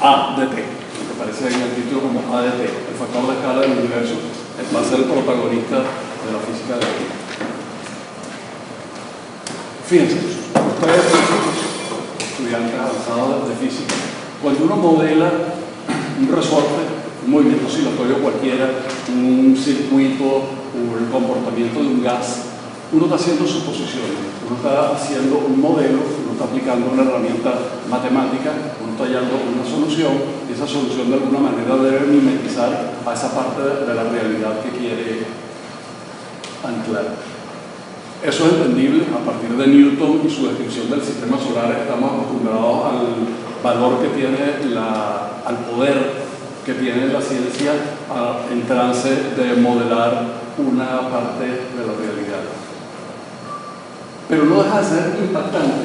A de t, lo que aparece en el título como A de t, el factor de escala del universo, va a ser el protagonista de la física de hoy. Fíjense, ustedes, estudiantes avanzados de física, cuando uno modela un resorte, un movimiento oscilatorio cualquiera, un circuito, el comportamiento de un gas, uno está haciendo suposiciones, uno está haciendo un modelo, uno está aplicando una herramienta matemática, uno está hallando una solución, y esa solución de alguna manera debe mimetizar a esa parte de la realidad que quiere anclar. Eso es entendible a partir de Newton y su descripción del sistema solar. Estamos acostumbrados al valor que tiene, al poder que tiene la ciencia en trance de modelar una parte de la realidad. Pero no deja de ser impactante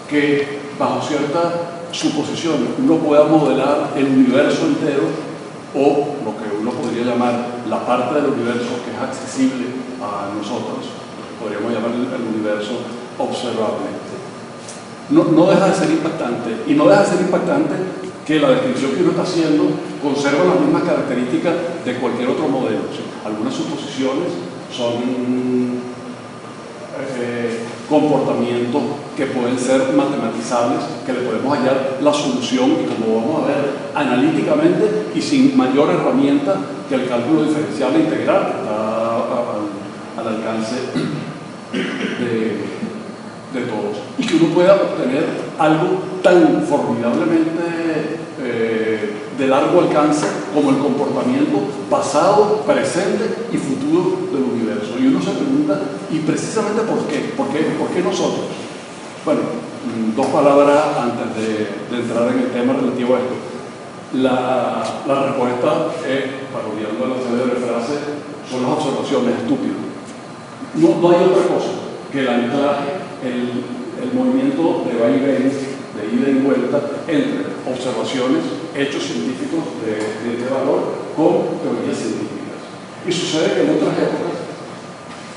que bajo ciertas suposiciones uno pueda modelar el universo entero, o lo que uno podría llamar la parte del universo que es accesible a nosotros, podríamos llamar el universo observable. No deja de ser impactante, y no deja de ser impactante que la descripción que uno está haciendo conserva las mismas características de cualquier otro modelo. O sea, algunas suposiciones son comportamientos que pueden ser matematizables, que le podemos hallar la solución, y como vamos a ver, analíticamente y sin mayor herramienta que el cálculo diferencial e integral, que está al alcance de todos, y que uno pueda obtener algo tan formidablemente de largo alcance como el comportamiento pasado, presente y futuro del universo. Y uno se pregunta, ¿y precisamente por qué? ¿Por qué nosotros? Bueno, dos palabras antes de entrar en el tema relativo a esto. La respuesta es, parodiando la célebre frase, son las observaciones estúpidas. No hay otra cosa que el anclaje, el movimiento de vaivén, de ida y vuelta entre observaciones, hechos científicos de valor con teorías científicas. Y sucede que en otras épocas,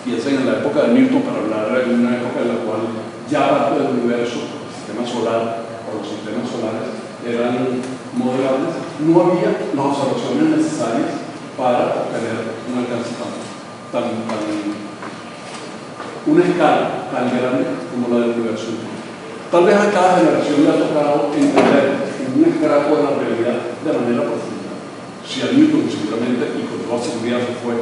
piensen en la época de Newton, para hablar de una época en la cual ya parte del universo, el sistema solar o los sistemas solares eran modelables, no había las observaciones necesarias para obtener un alcance una escala tan grande como la del universo. Tal vez a cada generación le ha tocado entender un estrato de la realidad de manera profunda. Si a Newton seguramente, y con toda seguridad, fue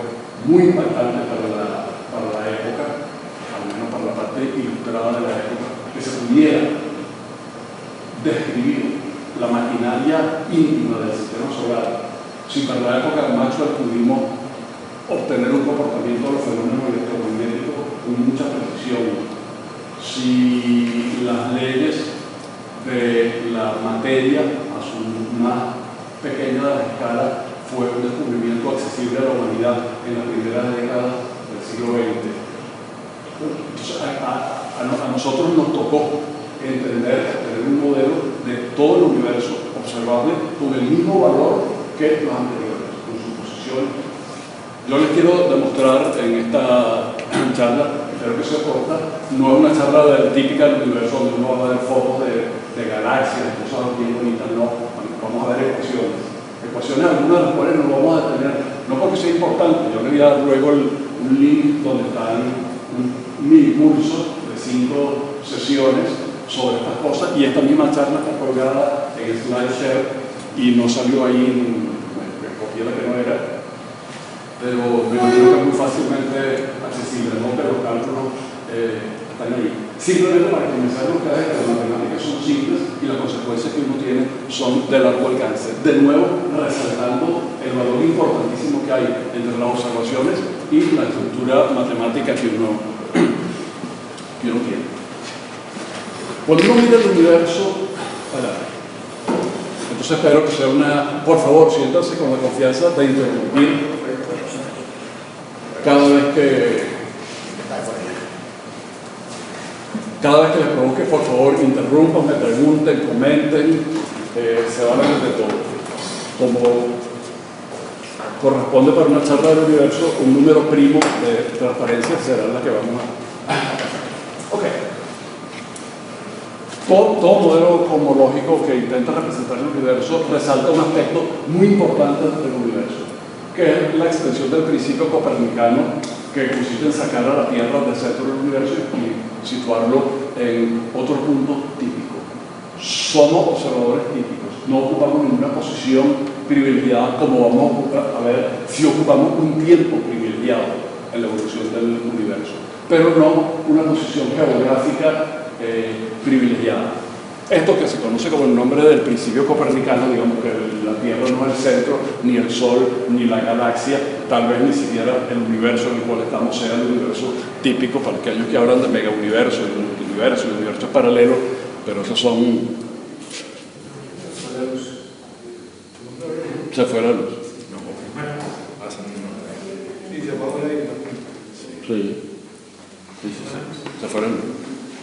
muy impactante para la época, al menos para la parte ilustrada de la época, que se pudiera describir la maquinaria íntima del sistema solar. Si para la época de Maxwell pudimos obtener un comportamiento de los fenómenos electromagnéticos con mucha precisión, si las leyes de la materia a su más pequeña escala fue un descubrimiento accesible a la humanidad en la primera década del siglo XX. Entonces, a nosotros nos tocó entender, tener un modelo de todo el universo observable con el mismo valor que los anteriores, con sus posiciones. Yo les quiero demostrar en esta charla, espero que sea corta, no es una charla típica del universo donde uno va a ver fotos de galaxias, de cosas bien bonitas, no, vamos a ver ecuaciones algunas de las cuales nos vamos a detener, no porque sea importante. Yo le voy a dar luego un link donde están un mini curso de 5 sesiones sobre estas cosas, y esta misma charla está colgada en SlideShare y no salió ahí, me copié la que no era, pero me imagino que es muy fácilmente accesible, ¿no? Pero los cálculos están ahí. Simplemente para que mensajen ustedes que las matemáticas son simples y las consecuencias que uno tiene son de largo alcance. De nuevo, resaltando el valor importantísimo que hay entre las observaciones y la estructura matemática que uno tiene. Cuando uno mira el universo, entonces espero que sea una... Por favor, siéntanse con la confianza de interrumpir cada vez que les provoque. Por favor, interrumpan, me pregunten, comenten, se valen de todo. Como corresponde para una charla del universo, un número primo de transparencia será la que vamos a... Ok. Todo modelo cosmológico que intenta representar el universo resalta un aspecto muy importante del universo, que es la extensión del principio copernicano, que consiste en sacar a la Tierra del centro del universo y situarlo en otro punto típico. Somos observadores típicos, no ocupamos ninguna posición privilegiada como vamos a ver si ocupamos un tiempo privilegiado en la evolución del universo, pero no una posición geográfica privilegiada. Esto que se conoce como el nombre del principio copernicano, digamos que la Tierra no es el centro, ni el Sol, ni la galaxia, tal vez ni siquiera el universo en el cual estamos sea el universo típico para aquellos que hablan de megauniverso, y multiverso, y universos paralelos, pero esos son... Se fue la luz. Sí. Se fue la luz.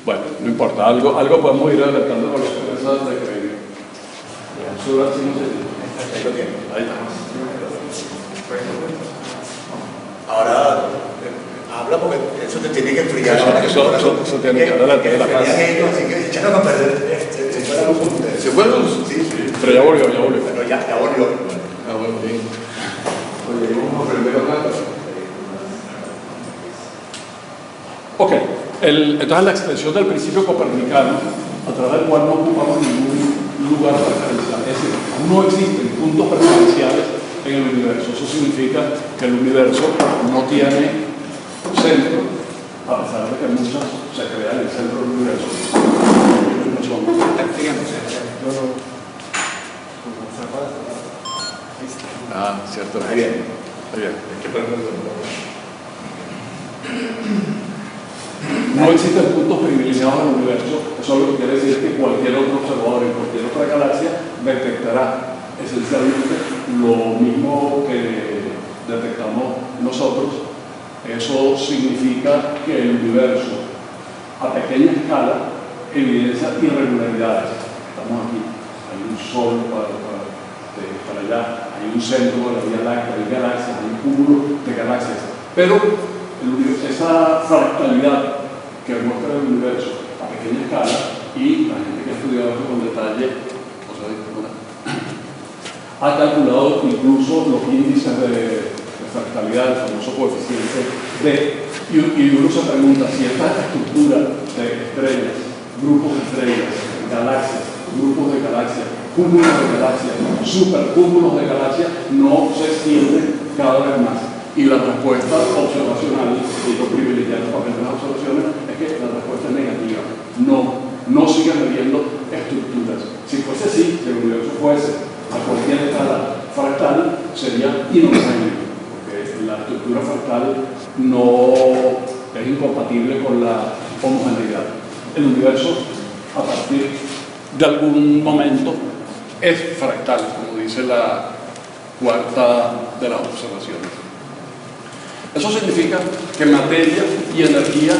Bueno, no importa, algo podemos ir adelantando con las cosas de que ahí está. Ahora habla porque eso te tiene que enfriar. Eso tiene que adelante de la casa. Así que echaron a perder. ¿Se fue la luz? Sí. Pero ya volvió. Pero ya volvió. Ah, bueno, bien. Oye, vamos a primero acá. Ok. Entonces la extensión del principio copernicano, a través del cual no ocupamos ningún lugar referencial, es decir, no existen puntos preferenciales en el universo. Eso significa que el universo no tiene centro, a pesar de que muchas se crean en el centro del universo. Ah, cierto. Muy bien. No existen puntos privilegiados en el universo. Eso lo que quiere decir que cualquier otro observador en cualquier otra galaxia detectará esencialmente lo mismo que detectamos nosotros. Eso significa que el universo a pequeña escala evidencia irregularidades. Estamos aquí, hay un sol para allá, hay un centro de la Vía Láctea, hay galaxias, hay un cúmulo de galaxias, pero esa fractalidad que muestra el universo a pequeña escala, y la gente que ha estudiado esto con detalle ha calculado incluso los índices de fractalidad, el famoso coeficiente D, y uno se pregunta si esta estructura de estrellas, grupos de estrellas, galaxias, grupos de galaxias, cúmulos de galaxias, supercúmulos de galaxias, no se extiende cada vez más. Y la respuesta observacional, y lo privilegiado para las observaciones, es que la respuesta es negativa. No siguen habiendo estructuras. Si fuese así, si el universo fuese a cualquier escala fractal, sería inhomogéneo, porque la estructura fractal no es incompatible con la homogeneidad. El universo, a partir de algún momento, es fractal, como dice la cuarta de las observaciones. Eso significa que materia y energía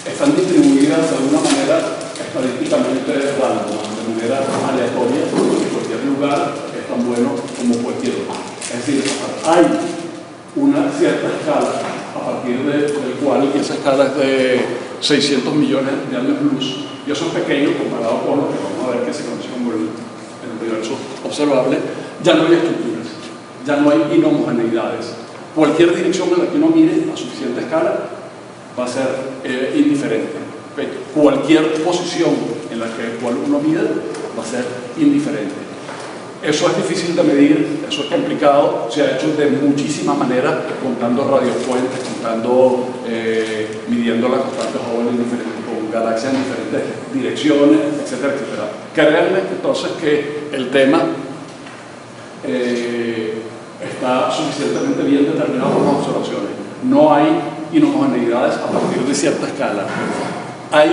están distribuidas de alguna manera estadísticamente random, de manera aleatoria, en cualquier lugar es tan bueno como cualquier otro. Es decir, hay una cierta escala a partir del cual, y esa escala es de 600 millones de años luz, y eso es pequeño comparado con lo que vamos a ver que se conoce como el universo observable. Ya no hay estructuras, ya no hay inhomogeneidades. Cualquier dirección en la que uno mire a suficiente escala va a ser indiferente. Cualquier posición en la cual uno mide va a ser indiferente. Eso es difícil de medir, eso es complicado, se ha hecho de muchísimas maneras, contando radiofuentes, midiendo la constante Hubble con galaxias en diferentes direcciones, etcétera, etcétera. Créanme entonces que el tema está suficientemente bien determinado por las observaciones. No hay inhomogeneidades a partir de cierta escala. Hay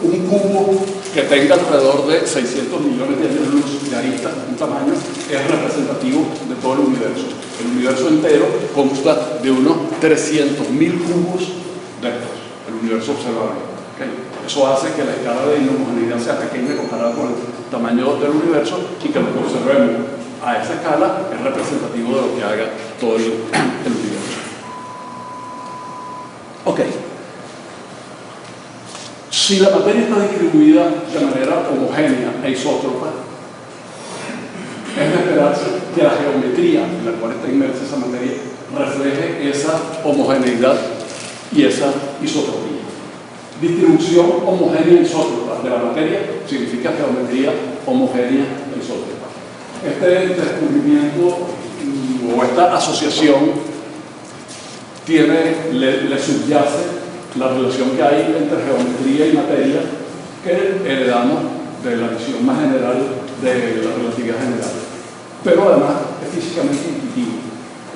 un cubo que tenga alrededor de 600 millones de años luz de arista, un tamaño, es representativo de todo el universo. El universo entero consta de unos 300.000 cubos de estos, el universo observable. ¿Okay? Eso hace que la escala de inhomogeneidad sea pequeña comparada con el tamaño del universo, y que lo que observemos a esa escala es representativo de lo que haga todo el universo. Ok. Si la materia está distribuida de manera homogénea e isótropa, es de esperarse que la geometría en la cual está inmersa esa materia refleje esa homogeneidad y esa isotropía. Distribución homogénea e isótropa de la materia significa geometría homogénea e isótropa. Este descubrimiento o esta asociación le subyace la relación que hay entre geometría y materia que heredamos de la visión más general de la relatividad general. Pero además es físicamente intuitivo.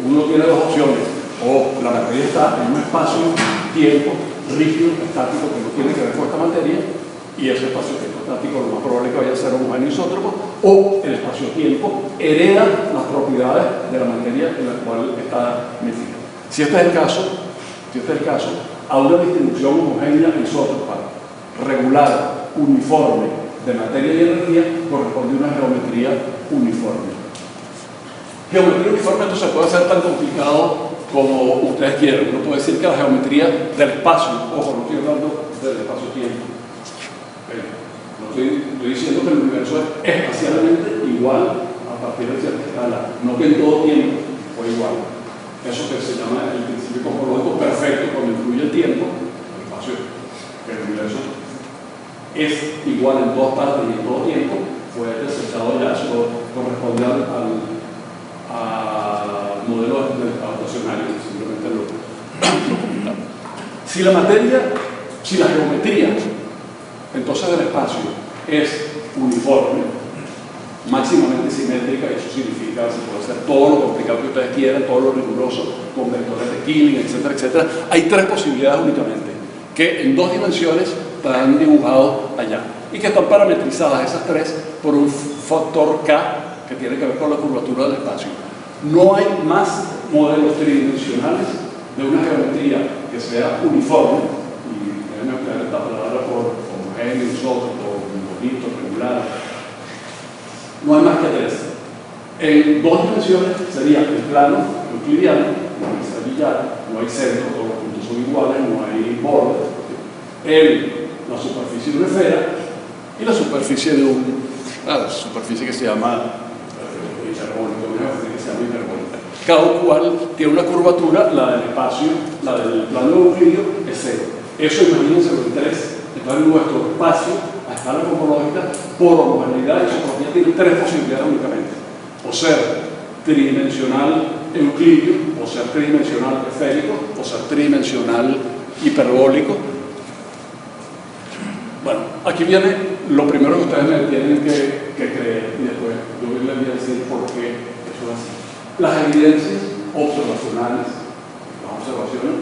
Uno tiene dos opciones: o la materia está en un espacio, tiempo, rígido, estático, que no tiene que ver con esta materia, y ese espacio-tiempo estático lo más probable es que vaya a ser homogéneo isótropo, o el espacio-tiempo hereda las propiedades de la materia en la cual está metida. Si este es el caso, a una distribución homogénea e isótropa, regular, uniforme, de materia y energía, corresponde una geometría uniforme. Geometría uniforme entonces puede ser tan complicado como ustedes quieran. Uno puede decir que la geometría del espacio, ojo, no estoy hablando del espacio-tiempo. No estoy diciendo que el universo es espacialmente igual a partir de cierta escala, no que en todo tiempo fue igual. Eso que se llama el principio cosmológico perfecto, cuando incluye el tiempo, el espacio, que el universo es igual en todas partes y en todo tiempo, fue desechado ya. Eso corresponde al modelo adaptacional, simplemente lo comentamos. Si la geometría, entonces del espacio, es uniforme, máximamente simétrica, y eso significa que se puede hacer todo lo complicado que ustedes quieran, todo lo riguroso, con vectores de Killing, etcétera, etcétera. Hay tres posibilidades únicamente, que en dos dimensiones están dibujados allá, y que están parametrizadas esas tres por un factor K que tiene que ver con la curvatura del espacio. No hay más modelos tridimensionales de una geometría que sea uniforme, y déjenme emplear esta palabra por homogéneo, isótropo, bonito, regular. No hay más que tres. En dos dimensiones sería el plano euclidiano, no hay cerillar, no hay centro, todos los puntos son iguales, no hay bordes. La superficie de una esfera y la superficie de la superficie que se llama hiperbólica, una geometría que se llama hiperbólica. Cada cual tiene una curvatura, la del espacio, la del plano euclidio es cero. Eso imagínense en tres. Entonces nuestro espacio a escala cosmológica, por homogeneidad y isotropía, tiene tres posibilidades únicamente: o ser tridimensional euclidio, o ser tridimensional esférico, o ser tridimensional hiperbólico. Bueno, aquí viene lo primero que ustedes me tienen que creer, y después yo les voy a decir por qué eso es así. Las evidencias observacionales, las observaciones,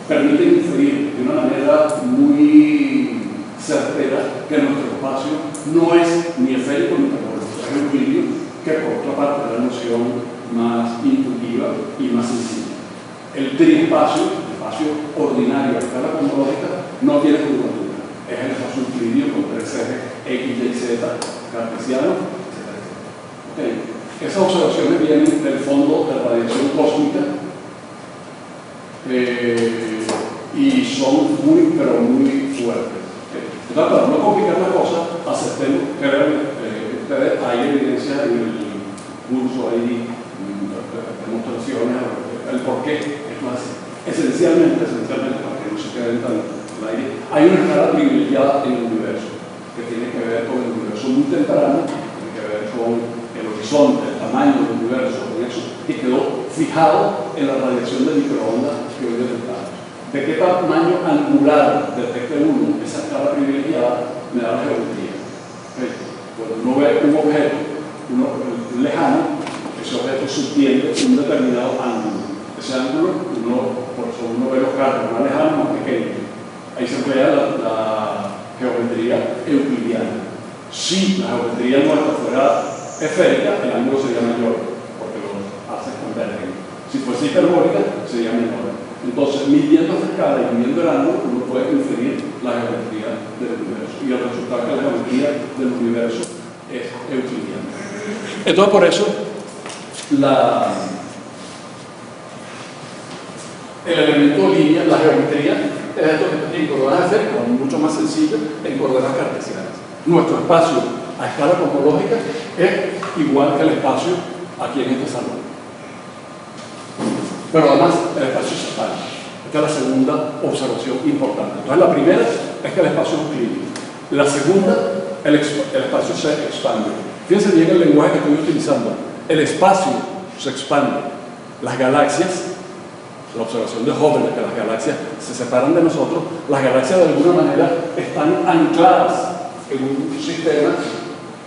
permiten inferir de una manera muy certera que nuestro espacio no es ni esférico ni hiperbólico, es euclidio, que por otra parte es la noción más intuitiva y más sencilla. El triespacio, el espacio ordinario a escala cosmológica, no tiene curvatura, es el espacio euclidio con tres ejes X, Y, Z, cartesiano, etc. Okay. Esas observaciones vienen del fondo de radiación cósmica y son muy, pero muy fuertes. Entonces, para no complicar la cosa, aceptemos que ustedes hay evidencia en el curso, hay demostraciones, el por qué es más así. Esencialmente, para que no se queden tan al aire, hay una escala privilegiada en el universo, que tiene que ver con el universo muy temprano, tiene que ver con el horizonte, el tamaño del universo, y eso, y quedó fijado en la radiación de microondas que hoy detectamos. ¿De qué tamaño angular detecte uno esa escala privilegiada? Me da la geometría. Cuando uno ve un objeto lejano, ese objeto subtiende un determinado ángulo. Ese ángulo, por eso uno ve los carros más lejanos, más pequeños. Ahí se emplea la geometría euclidiana. Si la geometría nuestra fuera esférica, el ángulo sería mayor, porque los haces convergen. Si fuese hiperbólica, sería menor. Entonces, midiendo esta escala y midiendo el ángulo, uno puede inferir la geometría del universo. Y el resultado es que la geometría del universo es euclidiana. Entonces, por eso, el elemento línea, la geometría, es esto que está aquí en coordenadas esféricas, o mucho más sencillo en coordenadas cartesianas. Nuestro espacio a escala cosmológica es igual que el espacio aquí en este salón. Pero además el espacio se expande. Esta es la segunda observación importante. Entonces la primera es que el espacio es euclídeo. La segunda, el espacio se expande. Fíjense bien el lenguaje que estoy utilizando. El espacio se expande. Las galaxias, la observación de Hubble de que las galaxias se separan de nosotros, las galaxias de alguna manera están ancladas en un sistema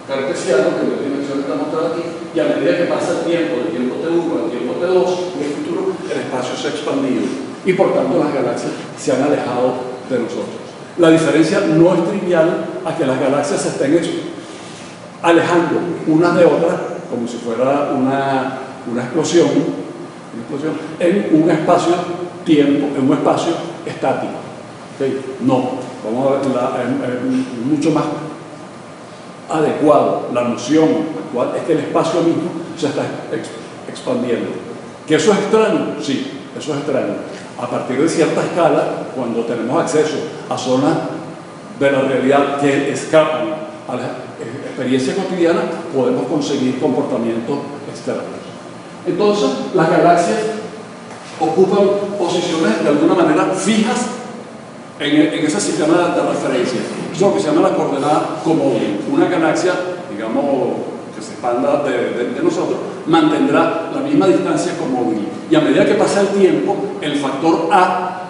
cartesiano que la dimensión está mostrada aquí, y a medida que pasa el tiempo, del tiempo T1 al tiempo T2, en el futuro el espacio se ha expandido y por tanto las galaxias se han alejado de nosotros. La diferencia no es trivial a que las galaxias se estén alejando unas de otras como si fuera una explosión en un espacio-tiempo, en un espacio estático. ¿Okay? No, vamos a ver, mucho más adecuado, la noción actual es que el espacio mismo se está expandiendo. ¿Que eso es extraño? Sí, eso es extraño. A partir de cierta escala, cuando tenemos acceso a zonas de la realidad que escapan a la experiencia cotidiana, podemos conseguir comportamientos externos. Entonces, las galaxias ocupan posiciones de alguna manera fijas en ese sistema de referencia. Eso es lo que se llama la coordenada comóvil. Una galaxia, digamos, que se expanda de nosotros, mantendrá la misma distancia comóvil. Y a medida que pasa el tiempo, el factor A,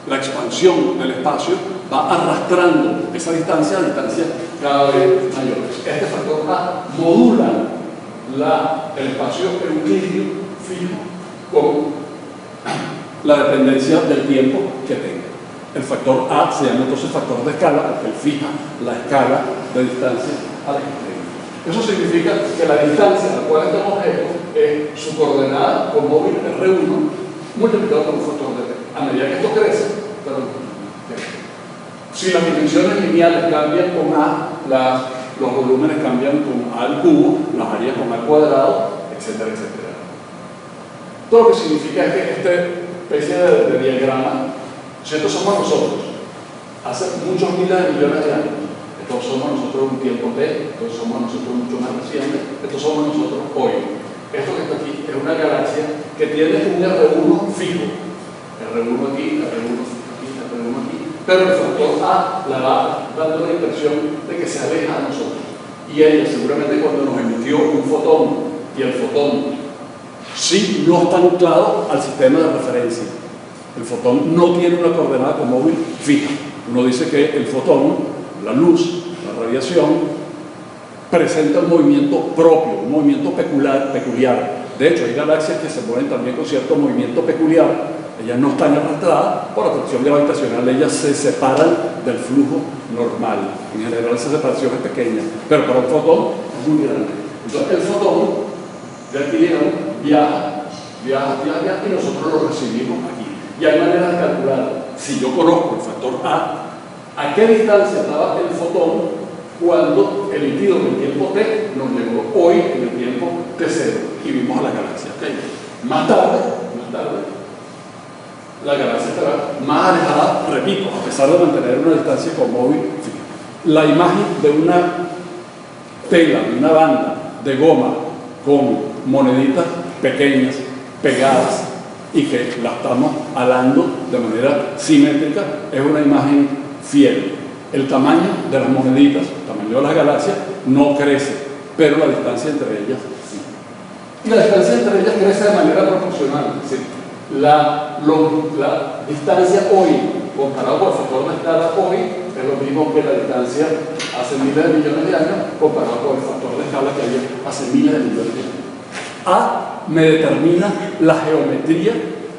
la expansión del espacio, va arrastrando esa distancia a distancias cada vez mayores. Este factor A modula el espacio euclídeo fijo con la dependencia del tiempo que tenga. El factor A se llama entonces factor de escala porque él fija la escala de distancia a la que tenga. Eso significa que la distancia a la cual este objeto es su coordenada con móvil R1 multiplicado por un factor de T. A medida que esto crece, si las dimensiones lineales cambian con A, los volúmenes cambian con A al cubo, las áreas con A al cuadrado, etcétera, etcétera. Todo lo que significa es que esta especie de diagrama, si estos somos nosotros, hace muchos miles de millones de años, estos somos nosotros en un tiempo T, estos somos nosotros mucho más recientes, estos somos nosotros hoy. Esto que está aquí es una galaxia que tiene un R1 fijo, R1 aquí, R1 aquí, R1 aquí, pero el factor A la va dando la impresión de que se aleja de nosotros. Y ella seguramente cuando nos emitió un fotón, y el fotón sí no está anclado al sistema de referencia. El fotón no tiene una coordenada comóvil fija. Uno dice que el fotón, la luz, la radiación, presenta un movimiento propio, un movimiento peculiar. De hecho, hay galaxias que se mueven también con cierto movimiento peculiar. Ellas no están arrastradas por atracción gravitacional, ellas se separan del flujo normal. En general esa separación es pequeña, pero para un fotón es muy grande. Entonces el fotón, de aquí digamos, viaja y nosotros lo recibimos aquí. Y hay maneras de calcular, si yo conozco el factor a qué distancia estaba el fotón cuando emitido en el tiempo T nos llegó hoy en el tiempo T0 y vimos a la galaxia. ¿Okay? Más tarde, la galaxia estará más alejada, repito, a pesar de mantener una distancia comóvil fija. La imagen de una tela, de una banda de goma con moneditas pequeñas, pegadas, y que la estamos alando de manera simétrica, es una imagen fiel. El tamaño de las moneditas, el tamaño de las galaxias, no crece, pero la distancia entre ellas sí. Y la distancia entre ellas crece de manera proporcional. Es decir, la distancia hoy, comparado con el factor de escala hoy, es lo mismo que la distancia hace miles de millones de años, comparado con el factor de escala que había hace miles de millones de años. A me determina la geometría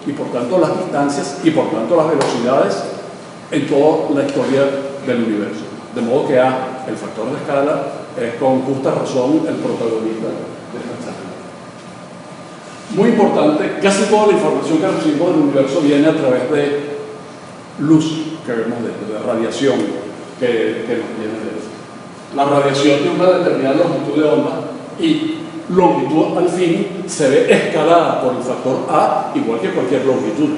y por tanto las distancias y por tanto las velocidades en toda la historia del universo. De modo que A, el factor de escala, es con justa razón el protagonista de esta charla. Muy importante, casi toda la información que recibimos del universo viene a través de luz que vemos de radiación que nos viene de él. La radiación tiene una determinada longitud de onda y longitud al fin se ve escalada por el factor A igual que cualquier longitud.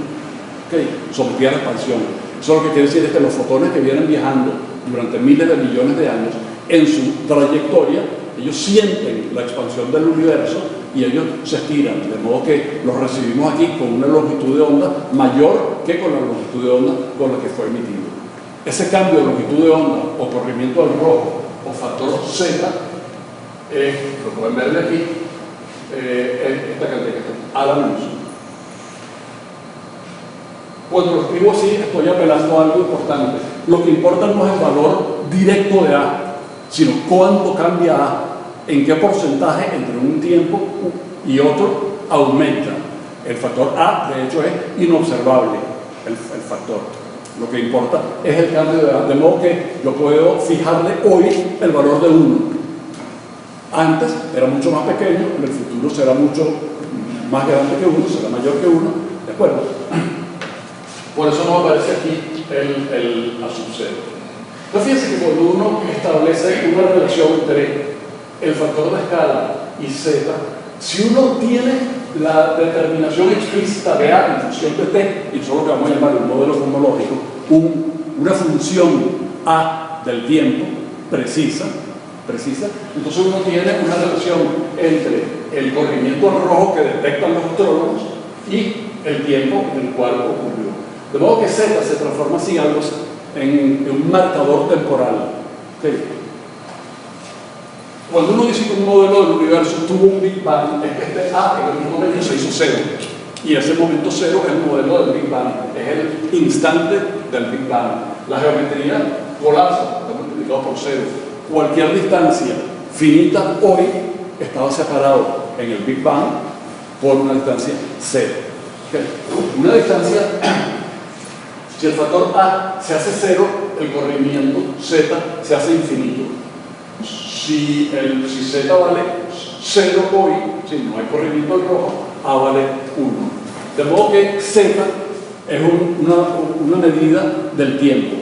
sometida a la expansión. Eso lo que quiere decir es que los fotones que vienen viajando durante miles de millones de años, en su trayectoria, ellos sienten la expansión del universo y ellos se estiran, de modo que los recibimos aquí con una longitud de onda mayor que con la longitud de onda con la que fue emitido. Ese cambio de longitud de onda o corrimiento al rojo o factor Z, lo pueden ver de aquí, esta cantidad que está a la luz. Cuando lo escribo así, estoy apelando a algo importante. Lo que importa no es el valor directo de A, sino cuánto cambia A, en qué porcentaje entre un tiempo y otro aumenta. El factor A, de hecho, es inobservable, el factor. Lo que importa es el cambio de A, de modo que yo puedo fijarle hoy el valor de 1. Antes era mucho más pequeño, en el futuro será mucho más grande que 1, será mayor que 1, ¿de acuerdo? Por eso no aparece aquí el azul cero. Entonces fíjense que cuando uno establece una relación entre el factor de escala y Z, si uno tiene la determinación explícita de A en función de T, y eso es lo que vamos a llamar un modelo cosmológico, una función A del tiempo precisa, entonces uno tiene una relación entre el corrimiento al rojo que detectan los astrólogos y el tiempo en el cual ocurrió. De modo que Z se transforma así algo en un marcador temporal. ¿Okay? Cuando uno dice que un modelo del universo tuvo un Big Bang, es que este A en algún momento se hizo cero. Y ese momento cero es el modelo del Big Bang, es el instante del Big Bang. La geometría colapsa, está multiplicado por cero. Cualquier distancia finita hoy estaba separado en el Big Bang por una distancia cero. ¿Okay? Una distancia, si el factor A se hace cero, el corrimiento Z se hace infinito. Si Z vale 0 hoy, si no hay corrimiento al rojo, A vale 1. De modo que Z es una medida del tiempo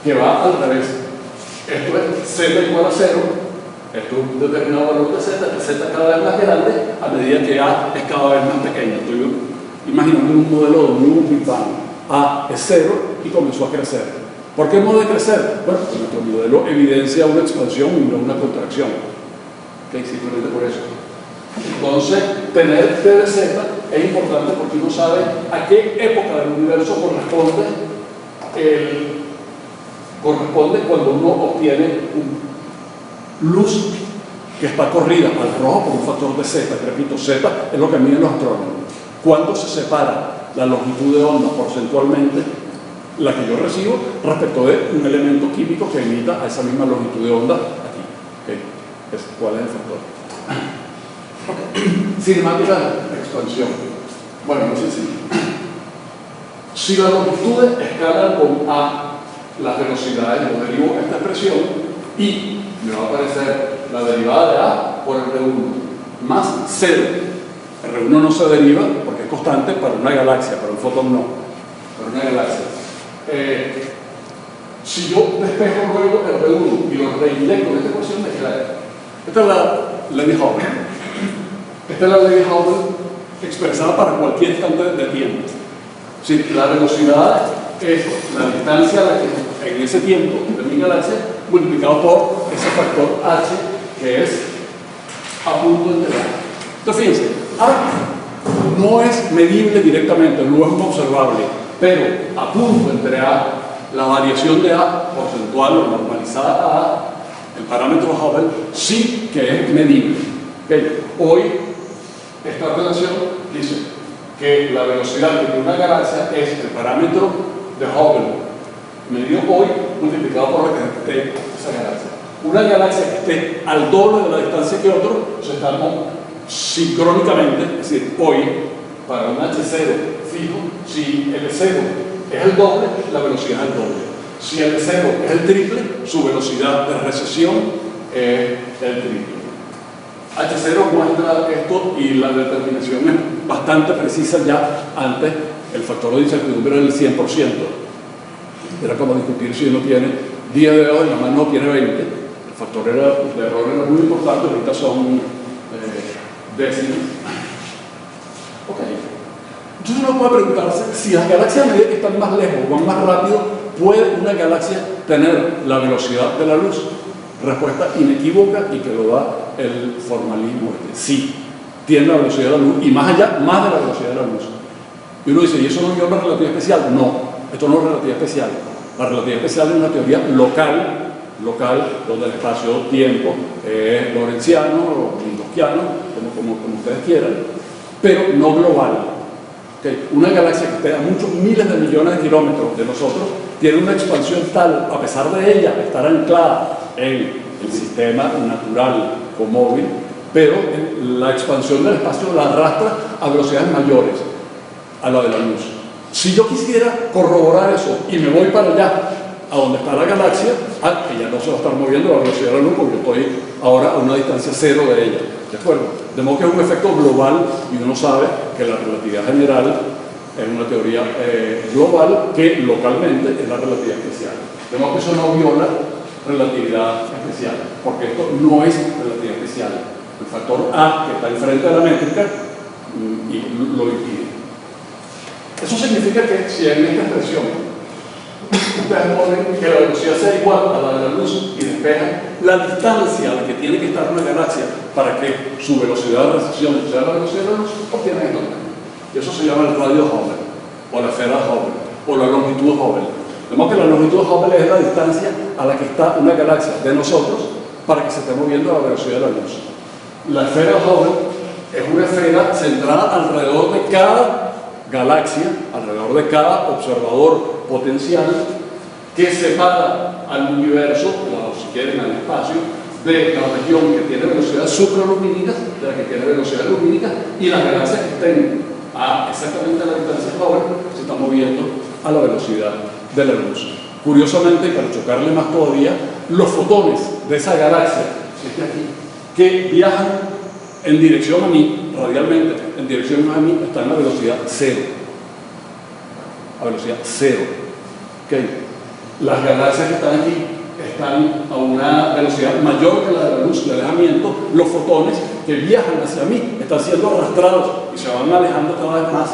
que va al revés. Esto es Z igual a 0, esto es un determinado valor de Z, que Z cada vez más grande a medida que A es cada vez más pequeño. Estoy imaginando un modelo de un Big Bang. A es 0 y comenzó a crecer. ¿Por qué modo de crecer? Bueno, porque nuestro modelo evidencia una expansión y no una contracción. ¿Okay? Simplemente por eso. Entonces, tener T de Z es importante porque uno sabe a qué época del universo corresponde cuando uno obtiene luz que está corrida al rojo por un factor de Z. Repito, Z es lo que miden los astrónomos. ¿Cuánto se separa la longitud de onda porcentualmente, la que yo recibo, respecto de un elemento químico que emita a esa misma longitud de onda aquí? ¿Okay? ¿Cuál es el factor? Okay. Cinemática de expansión. Bueno, no sé si las longitudes escalan con A las velocidades, yo derivo esta expresión y me va a aparecer la derivada de A por R1 más 0. R1 no se deriva porque es constante para una galaxia, para un fotón no, para una galaxia. Si yo despejo luego R1 y lo reinyecto en esta ecuación, me queda. Esta es la ley de Hubble. Esta es la ley de Hubble expresada para cualquier instante de tiempo. Si la velocidad es la distancia a la que en ese tiempo de mi galaxia multiplicado por ese factor H que es A punto entre A. Entonces fíjense, A no es medible directamente, no es observable, pero A punto entre A, la variación de A porcentual o normalizada a A, el parámetro Hubble, sí que es medible. ¿Okay? Hoy esta relación dice que la velocidad de una galaxia es el parámetro de Hubble medido hoy multiplicado por la que esté esa galaxia. Una galaxia que esté al doble de la distancia que otro, se está sincrónicamente, es decir, hoy para un H0 fijo, si el 0 es el doble, la velocidad es el doble. Si el 0 es el triple, su velocidad de recesión es el triple. H0 muestra esto y la determinación es bastante precisa ya antes. El factor de incertidumbre era el 100%. Era como discutir si uno tiene 10 dedos en la mano o tiene 20. El factor de error era muy importante, ahorita son décimas. Ok. Entonces uno puede preguntarse si las galaxias a medida que están más lejos o van más rápido, ¿puede una galaxia tener la velocidad de la luz? Respuesta inequívoca y que lo da el formalismo. Sí, tiene la velocidad de la luz y más allá, más de la velocidad de la luz. Y uno dice, ¿y eso no es una relatividad especial? No, esto no es relatividad especial. La relatividad especial es una teoría local, donde el espacio-tiempo es lorentziano o minkowskiano, como ustedes quieran, pero no global. ¿Okay? Una galaxia que esté a muchos miles de millones de kilómetros de nosotros tiene una expansión tal, a pesar de ella estar anclada en el sistema natural comóvil, pero la expansión del espacio la arrastra a velocidades mayores a la de la luz. Si yo quisiera corroborar eso y me voy para allá, a donde está la galaxia, que ya no se va a estar moviendo a la velocidad de la luz porque yo estoy ahora a una distancia cero de ella, ¿de acuerdo? De modo que es un efecto global y uno sabe que la relatividad general es una teoría global que localmente es la relatividad especial. De modo que eso no viola relatividad especial, porque esto no es relatividad especial. El factor A que está enfrente de la métrica y lo impide. Eso significa que si en esta expresión ustedes ponen que la velocidad sea igual a la de la luz y despejan la distancia a la que tiene que estar una galaxia para que su velocidad de recesión sea la velocidad de la luz, obtienen esto. Y eso se llama el radio Hubble, o la esfera Hubble, o la longitud Hubble. De modo que la longitud Hubble es la distancia a la que está una galaxia de nosotros para que se esté moviendo a la velocidad de la luz. La esfera Hubble es una esfera centrada alrededor de cada galaxia, alrededor de cada observador potencial que separa al universo, o si quieren al espacio, de la región que tiene velocidades supralumínicas, de la que tiene velocidad lumínica, y las galaxias que estén a exactamente la distancia de Hubble se están moviendo a la velocidad de la luz. Curiosamente, para chocarle más todavía, los fotones de esa galaxia, este aquí, que viajan en dirección a mí, radialmente, en dirección a mí, están a velocidad cero. A velocidad cero. ¿Okay? Las galaxias que están aquí están a una velocidad mayor que la de la luz de alejamiento. Los fotones que viajan hacia mí están siendo arrastrados y se van alejando cada vez más.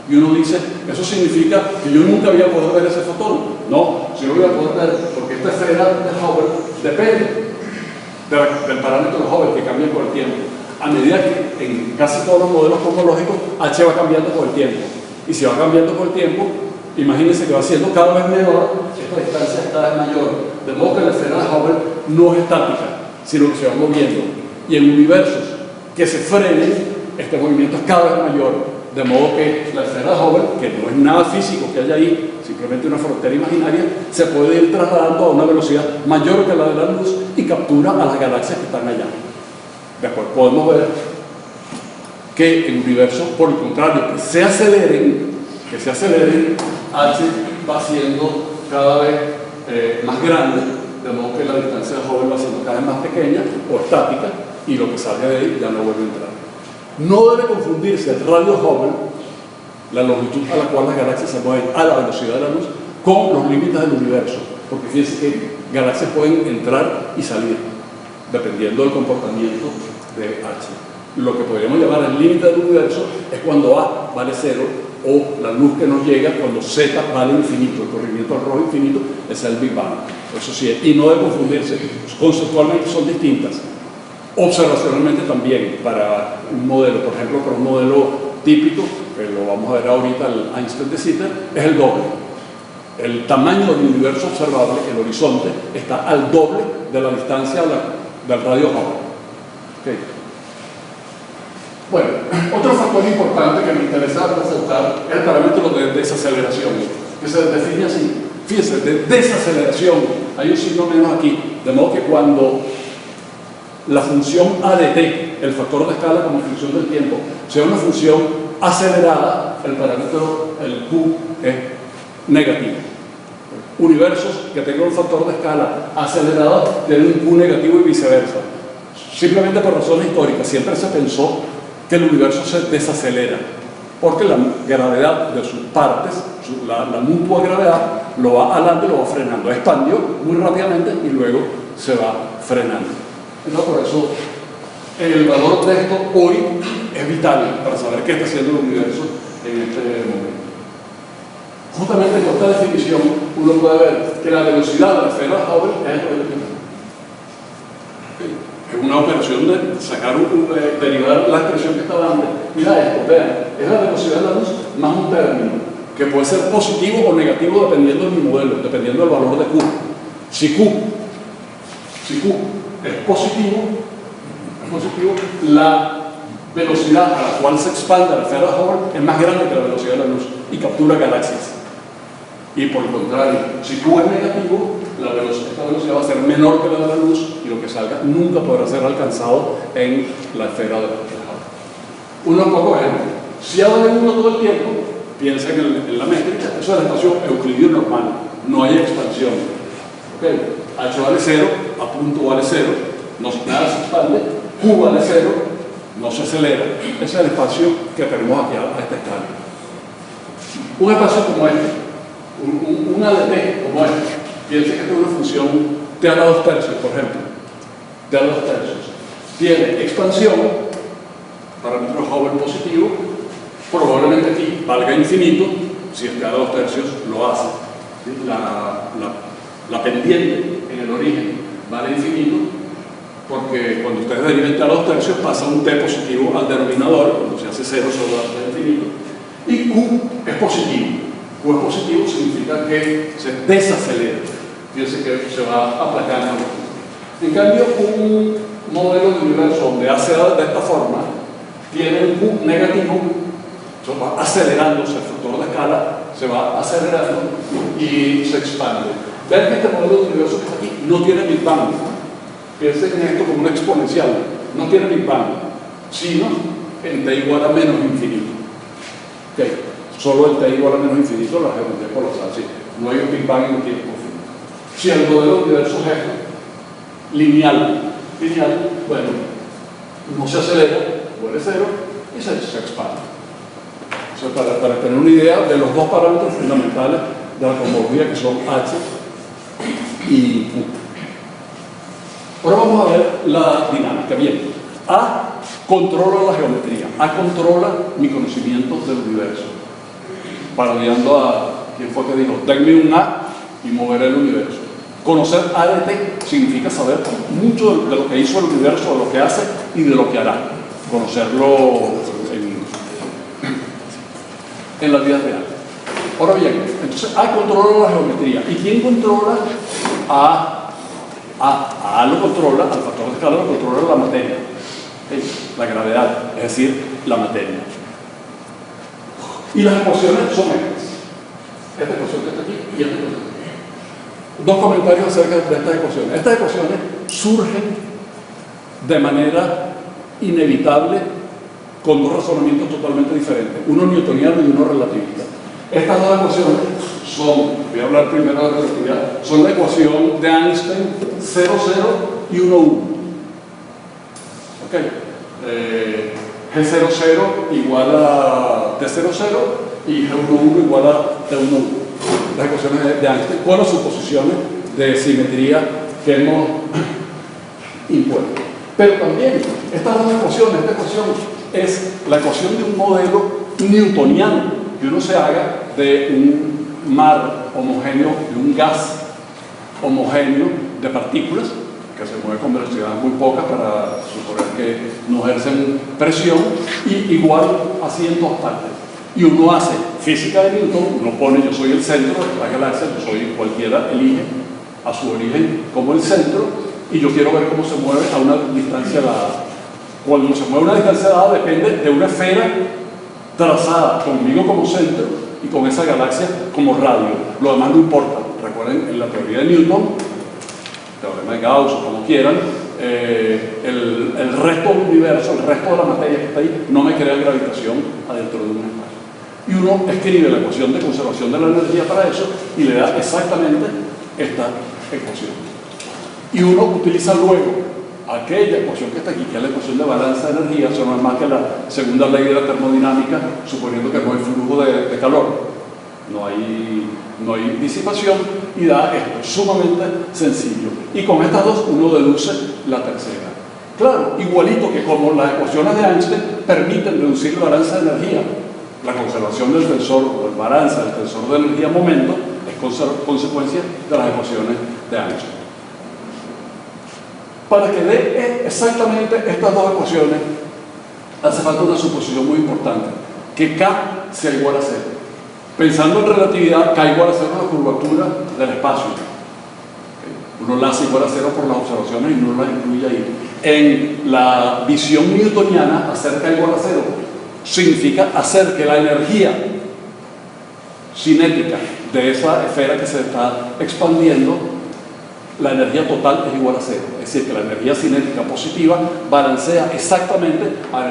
Y uno dice, ¿eso significa que yo nunca voy a poder ver ese fotón? No, si no voy a poder ver, porque esta esfera de Hubble depende del parámetro de Hubble que cambia con el tiempo. A medida que en casi todos los modelos cosmológicos H va cambiando con el tiempo. Y si va cambiando con el tiempo, imagínense que va siendo cada vez menor, esta distancia es cada vez mayor. De modo que la esfera de Hubble no es estática, sino que se va moviendo. Y en universos que se frenen, este movimiento es cada vez mayor. De modo que la esfera de Hubble, que no es nada físico que haya ahí, simplemente una frontera imaginaria, se puede ir trasladando a una velocidad mayor que la de la luz y captura a las galaxias que están allá. Después podemos ver que en universos, por el contrario, que se aceleren, H va siendo cada vez más grande, de modo que la distancia de Hubble va siendo cada vez más pequeña o estática, y lo que salga de ahí ya no vuelve a entrar. No debe confundirse el radio Hubble, la longitud a la cual las galaxias se mueven a la velocidad de la luz, con los límites del universo, porque fíjense que galaxias pueden entrar y salir, dependiendo del comportamiento de H. Lo que podríamos llamar el límite del universo es cuando A vale 0 o la luz que nos llega cuando Z vale infinito, el corrimiento al rojo infinito es el Big Bang. Eso sí, y no debe confundirse, conceptualmente son distintas. Observacionalmente también, para un modelo, por ejemplo, para un modelo típico, que lo vamos a ver ahorita, el Einstein de Sitter, es el doble. El tamaño del universo observable, el horizonte, está al doble de la distancia del radio Hubble. Okay. Bueno, otro factor importante que me interesa resaltar es el parámetro de desaceleración, que se define así. Fíjense, de desaceleración, hay un signo menos aquí, de modo que cuando la función A de t, el factor de escala como función del tiempo, sea una función acelerada, el parámetro, el Q, es negativo. Universos que tengan un factor de escala acelerado tienen un Q negativo y viceversa. Simplemente por razones históricas, siempre se pensó que el universo se desacelera, porque la gravedad de sus partes, la mutua gravedad, lo va alando y lo va frenando. Expandió muy rápidamente y luego se va frenando. Entonces, por eso, el valor de esto hoy es vital para saber qué está haciendo el universo en este momento. Justamente con esta definición uno puede ver que la velocidad de la esfera de Hubble es el radio tiempo. Es una operación de sacar derivar la expresión que estaba antes. Mira esto, vean, es la velocidad de la luz más un término que puede ser positivo o negativo dependiendo de mi modelo, dependiendo del valor de Q. Si Q es positivo, la velocidad a la cual se expande la esfera de Hubble es más grande que la velocidad de la luz y captura galaxias. Y por el contrario, si Q es negativo, esta velocidad va a ser menor que la de la luz y lo que salga nunca podrá ser alcanzado en la esfera de Hubble. Unos pocos ejemplos. Si A vale 1 todo el tiempo, piensen en la métrica, eso es el espacio euclidio normal, no hay expansión. ¿Okay? H vale 0, A punto vale 0, nada se expande, Q vale 0, no se acelera. Ese es el espacio que tenemos aquí a esta escala. Un espacio como este, un ADT como este, piensen que esta es una función t a la 2 tercios, por ejemplo. T a la 2 tercios. Tiene expansión, parámetro Hubble positivo, probablemente aquí valga infinito, si es t a la 2 tercios lo hace. La pendiente en el origen vale infinito, porque cuando ustedes deriven t a la 2 tercios pasa un t positivo al denominador, cuando se hace 0 solo da t infinito, y Q es positivo. Q es positivo significa que se desacelera, fíjense que se va aplacando. En cambio, un modelo de universo donde A se da de esta forma tiene un Q negativo, se va acelerándose, el factor de escala se va acelerando y se expande. Vean que este modelo de universo que está aquí no tiene Big Bang. Piensen en esto como una exponencial, no tiene Big Bang, sino en t igual a menos infinito. Okay. Solo el t igual a menos infinito, la geometría colosal, sí. No hay un Big Bang en el tiempo finito. Si el modelo de universo es lineal, bueno, no se acelera, vuelve cero y se expande. O sea, para tener una idea de los dos parámetros fundamentales de la cosmología, que son H y Q. Ahora vamos a ver la dinámica. Bien, A controla la geometría, A controla mi conocimiento del universo. Parodiando a quien fue que dijo, denme un A y moveré el universo. Conocer A de T significa saber mucho de lo que hizo el universo, de lo que hace y de lo que hará. Conocerlo en la vida real. Ahora bien, entonces A controla la geometría. ¿Y quién controla A? A lo controla, al factor de escala lo controla la materia, la gravedad, es decir, la materia. Y las ecuaciones son estas. Esta ecuación que está aquí y esta ecuación. Dos comentarios acerca de estas ecuaciones. Estas ecuaciones surgen de manera inevitable con dos razonamientos totalmente diferentes, uno newtoniano y uno relativista. Estas dos ecuaciones son, voy a hablar primero de la relatividad, son la ecuación de Einstein 0,0 y 1,1. ¿Ok? G00 igual a T00 y G11 igual a T11. Las ecuaciones de Einstein con las suposiciones de simetría que hemos impuesto. Pero también estas dos ecuaciones, esta ecuación es la ecuación de un modelo newtoniano que uno se haga de un mar homogéneo, de un gas homogéneo de partículas que se mueve con velocidades muy pocas para suponer que no ejercen presión, y igual así en todas partes. Y uno hace física de Newton, uno pone yo soy el centro de la galaxia, yo soy cualquiera, elige a su origen como el centro, y yo quiero ver cómo se mueve a una distancia dada. Cuando se mueve a una distancia dada depende de una esfera trazada conmigo como centro y con esa galaxia como radio. Lo demás no importa. Recuerden, en la teoría de Newton, teorema de Gauss o como quieran, el resto del universo, el resto de la materia que está ahí, no me crea gravitación adentro de un espacio. Y uno escribe la ecuación de conservación de la energía para eso y le da exactamente esta ecuación. Y uno utiliza luego aquella ecuación que está aquí, que es la ecuación de balanza de energía, eso no es más que la segunda ley de la termodinámica, suponiendo que no hay flujo de calor, no hay disipación, y da esto, sumamente sencillo. Y con estas dos uno deduce la tercera. Claro, igualito que como las ecuaciones de Einstein permiten reducir la balanza de energía la conservación del tensor o el balance del tensor de energía-momento es consecuencia de las ecuaciones de Einstein. Para que dé exactamente estas dos ecuaciones, hace falta una suposición muy importante, que K sea igual a 0. Pensando en relatividad, K igual a 0 es la curvatura del espacio. Uno la hace igual a 0 por las observaciones y no las incluye ahí. En la visión newtoniana, hacer K igual a 0 significa hacer que la energía cinética de esa esfera que se está expandiendo, la energía total es igual a 0. Es decir, que la energía cinética positiva balancea exactamente a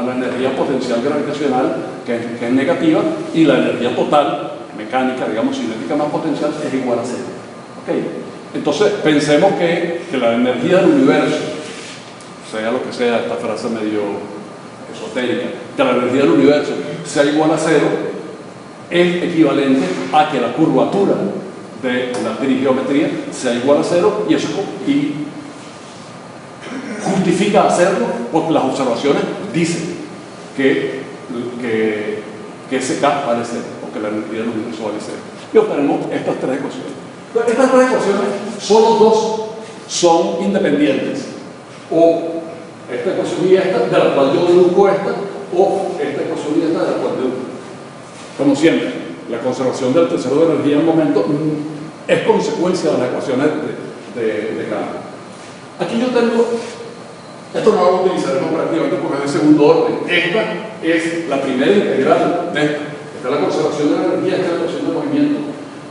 la energía potencial gravitacional, que es negativa, y la energía total, mecánica, digamos, cinética más potencial, es igual a 0. ¿Okay? Entonces, pensemos que la energía del universo, sea lo que sea, esta frase medio esotérica, que la energía del universo sea igual a 0, es equivalente a que la curvatura de la dirigiometría sea igual a 0, y eso justifica hacerlo porque las observaciones dicen que ese K vale 0, o que la energía del universo vale 0. Y obtenemos estas tres ecuaciones. Estas tres ecuaciones, solo dos son independientes. O esta ecuación y esta, de la cual yo deduzco esta, o esta ecuación y esta, de la cual deduzco. Como siempre, la conservación del tensor de energía en momento es consecuencia de las ecuaciones de K. Aquí yo tengo, esto no lo utilizaremos prácticamente porque es de segundo orden. Esta es la primera integral de esta. Esta es la conservación de la energía, esta es la ecuación de movimiento.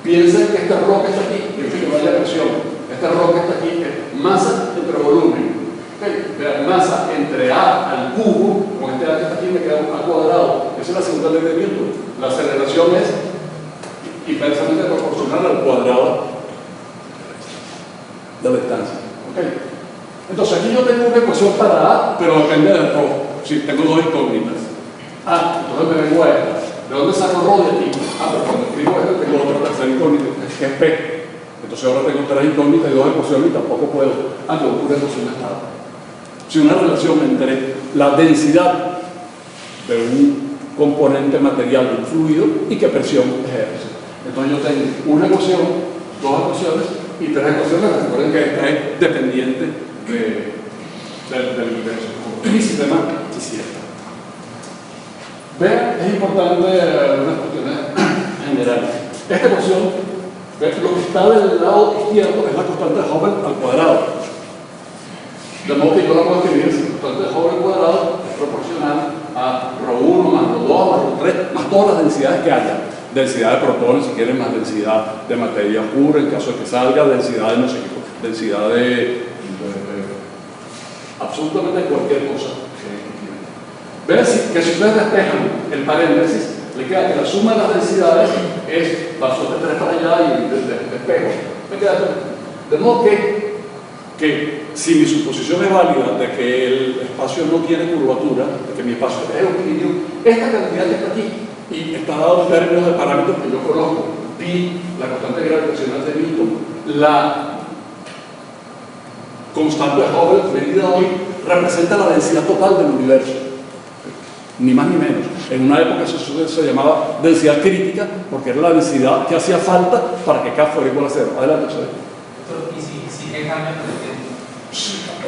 Piensen que esta roca está aquí, y en fin, no haya presión. Esta roca está aquí, es masa entre volumen. ¿Okay? Masa entre A al cubo, con este A que está aquí me queda un A cuadrado. Esa es la segunda ley de Newton. La aceleración es inversamente proporcional al cuadrado de la distancia. ¿Okay? Entonces aquí yo tengo una ecuación para A, pero depende del ρ. Sí, tengo dos incógnitas. Entonces me vengo a esta. ¿De dónde saco ρ de aquí? Pero cuando escribo esto tengo otra tercera incógnita, que es P. Entonces ahora tengo tres incógnitas y dos ecuaciones y tampoco puedo. Tengo una ecuación de estado. Si una relación entre la densidad de un componente material de un fluido y qué presión ejerce. Entonces yo tengo una ecuación, dos ecuaciones y tres ecuaciones. Recuerden que esta es dependiente del universo. Mi sistema quisiera. Vean, es importante unas cuestiones generales. Esta ecuación, lo que está del lado izquierdo es la constante de Hubble al cuadrado. De modo que yo la puedo escribir así: la constante de Hubble al cuadrado es proporcional a ρ1 más ρ2 más ρ3 más todas las densidades que haya. Densidad de protones, si quieren, más densidad de materia pura, en caso de que salga, densidad de no sé qué, densidad de absolutamente cualquier cosa. Vean que si ustedes despejan el paréntesis, le queda que la suma de las densidades es paso de 3 para allá y despejo. Me queda de modo que si mi suposición es válida de que el espacio no tiene curvatura, de que mi espacio es euclidio, esta cantidad que está aquí y está dado en términos de parámetros que yo conozco, pi, la constante gravitacional de Newton, la constante de Hubble medida hoy, representa la densidad total del universo. Ni más ni menos. En una época se llamaba densidad crítica porque era la densidad que hacía falta para que K fuera igual a 0. Adelante, José. ¿Y si G cambia por el tiempo?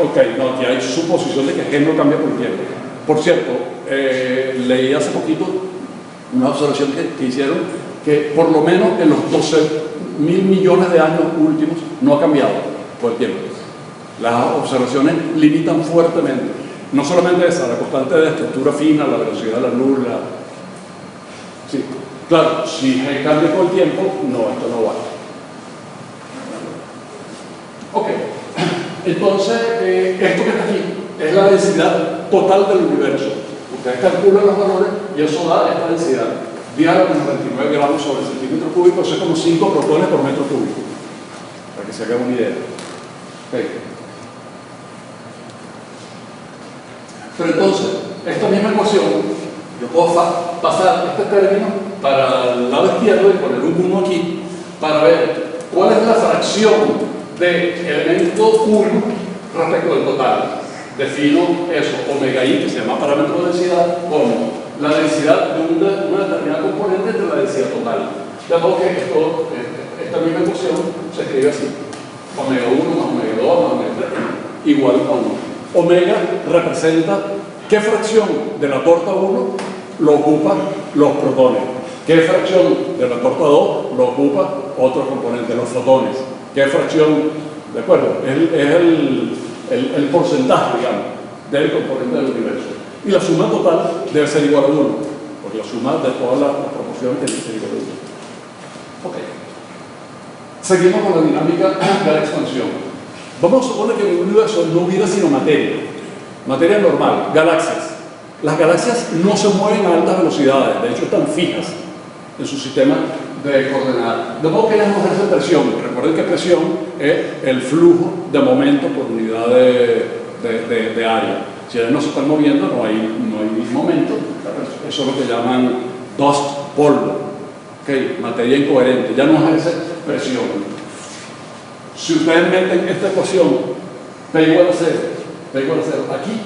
Ok, no, aquí hay suposición de que G no cambia por el tiempo. Por cierto, leí hace poquito una observación que hicieron que por lo menos en los 12.000 millones de años últimos no ha cambiado por el tiempo. Las observaciones limitan fuertemente. No solamente esa, la constante de estructura fina, la velocidad de la luz, sí, claro, si G cambia con el tiempo, no, esto no va. Ok, entonces, esto que está aquí es la densidad total del universo. Ustedes calculan los valores y eso da esta densidad. Diario de 99 gramos sobre centímetro cúbico, eso es como 5 protones por metro cúbico, para que se hagan una idea. Okay. Pero entonces, esta misma ecuación, yo puedo pasar este término para el lado izquierdo y poner un 1 aquí para ver cuál es la fracción de elemento 1 respecto del total. Defino eso, omega i, que se llama parámetro de densidad, como la densidad de una determinada componente entre la densidad total. De modo que esta misma ecuación se escribe así: omega 1 más omega 2 más omega 3 igual a 1. Omega representa qué fracción de la torta 1 lo ocupan los protones, qué fracción de la torta 2 lo ocupa otro componente, los fotones, qué fracción, ¿de acuerdo? Es el porcentaje, digamos, del componente del universo. Y la suma total debe ser igual a 1, porque la suma de todas las proporciones tiene que ser igual a 1. Ok. Seguimos con la dinámica de la expansión. Vamos a suponer que en el universo no hubiera sino materia normal, galaxias. Las galaxias no se mueven a altas velocidades, de hecho están fijas en su sistema de coordenadas. De modo que ellas no ejercen presión. Recuerden que presión es el flujo de momento por unidad de área. Si ellas no se están moviendo, no hay momento. Eso es lo que llaman dust, polvo. Okay, materia incoherente, ya no ejerce presión. Si ustedes meten esta ecuación, P igual a 0, aquí,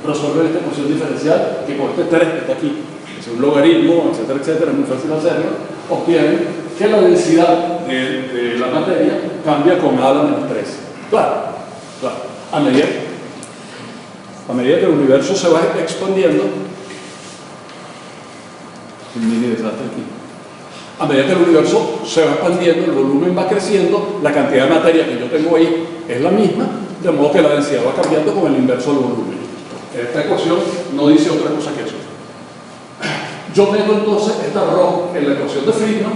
resuelven esta ecuación diferencial, que con este 3 que está aquí, es un logaritmo, etcétera, etcétera, es muy fácil hacerlo, obtienen que la densidad de la materia cambia con A a la menos 3. Claro. A medida que el universo se va expandiendo, un mini desastre aquí. A medida que el universo se va expandiendo, el volumen va creciendo, la cantidad de materia que yo tengo ahí es la misma, de modo que la densidad va cambiando con el inverso del volumen. Esta ecuación no dice otra cosa que eso. Yo meto entonces esta ρ en la ecuación de Friedman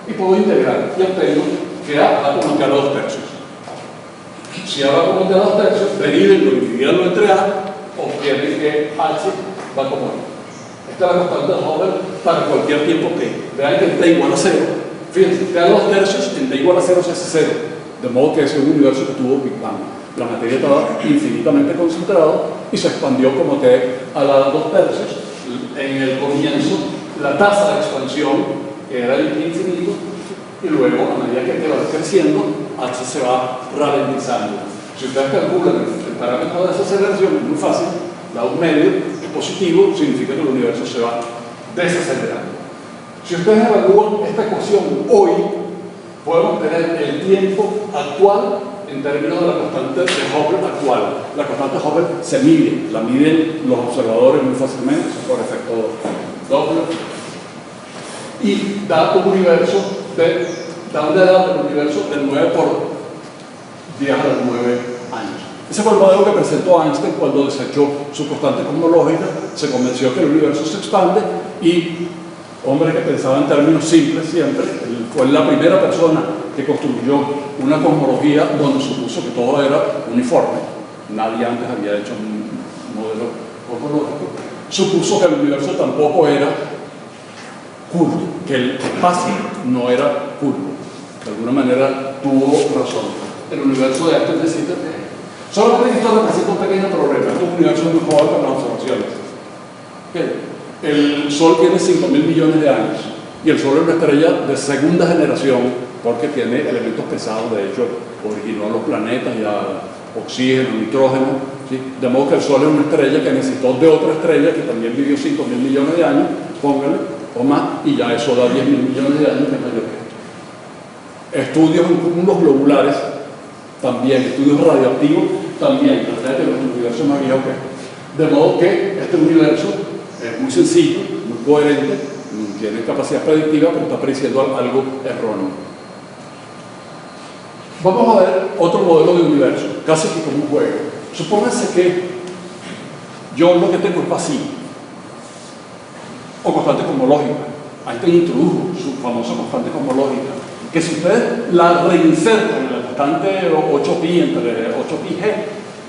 y puedo integrar y obtengo que A va como a 2 tercios. Si A va como a 2 tercios, divídenlo entre A, obtienen que H va como A. Esta es la constante de Hubble para cualquier tiempo t. Vean que en t igual a 0, fíjense, t a 2 tercios, en t igual a 0 se hace 0. De modo que ese es un universo que tuvo Big Bang. La materia estaba infinitamente concentrada y se expandió como t a la 2 tercios. En el comienzo, la tasa de expansión era infinito, y luego, a medida que t va creciendo, h se va ralentizando. Si ustedes calculan el parámetro de esa aceleración, es muy fácil, da un medio positivo, significa que el universo se va desacelerando. Si ustedes evalúan esta ecuación hoy, podemos tener el tiempo actual en términos de la constante de Hubble actual. La constante de Hubble se mide, la miden los observadores muy fácilmente, por efecto Doppler, y da un universo da una edad del universo de 9 por 10 a los 9 años. Ese fue el modelo que presentó Einstein cuando desechó su constante cosmológica, se convenció que el universo se expande y, hombre que pensaba en términos simples siempre, él fue la primera persona que construyó una cosmología donde supuso que todo era uniforme. Nadie antes había hecho un modelo cosmológico. Supuso que el universo tampoco era curvo, que el espacio no era curvo. De alguna manera tuvo razón. El universo de Einstein necesita solamente que esto representa un pequeño problema. Este es un universo muy joven para las observaciones. El Sol tiene 5.000 millones de años y el Sol es una estrella de segunda generación porque tiene elementos pesados. De hecho, originó a los planetas y a oxígeno, nitrógeno, ¿sí? De modo que el Sol es una estrella que necesitó de otra estrella que también vivió 5.000 millones de años, póngale, o más, y ya eso da 10.000 millones de años, que es mayor que esto. Estudios en cúmulos globulares también, estudios radioactivos también, la verdad que nuestro universo es más viejo que esto. De modo que este universo es muy sencillo, muy coherente, tiene capacidad predictiva, pero está prediciendo algo erróneo. Vamos a ver otro modelo de universo, casi que como un juego. Supónganse que yo lo que tengo es vacío, o constante cosmológica. Einstein introdujo su famosa constante cosmológica, que si ustedes la reinsertan en la constante 8pi entre 8pi g,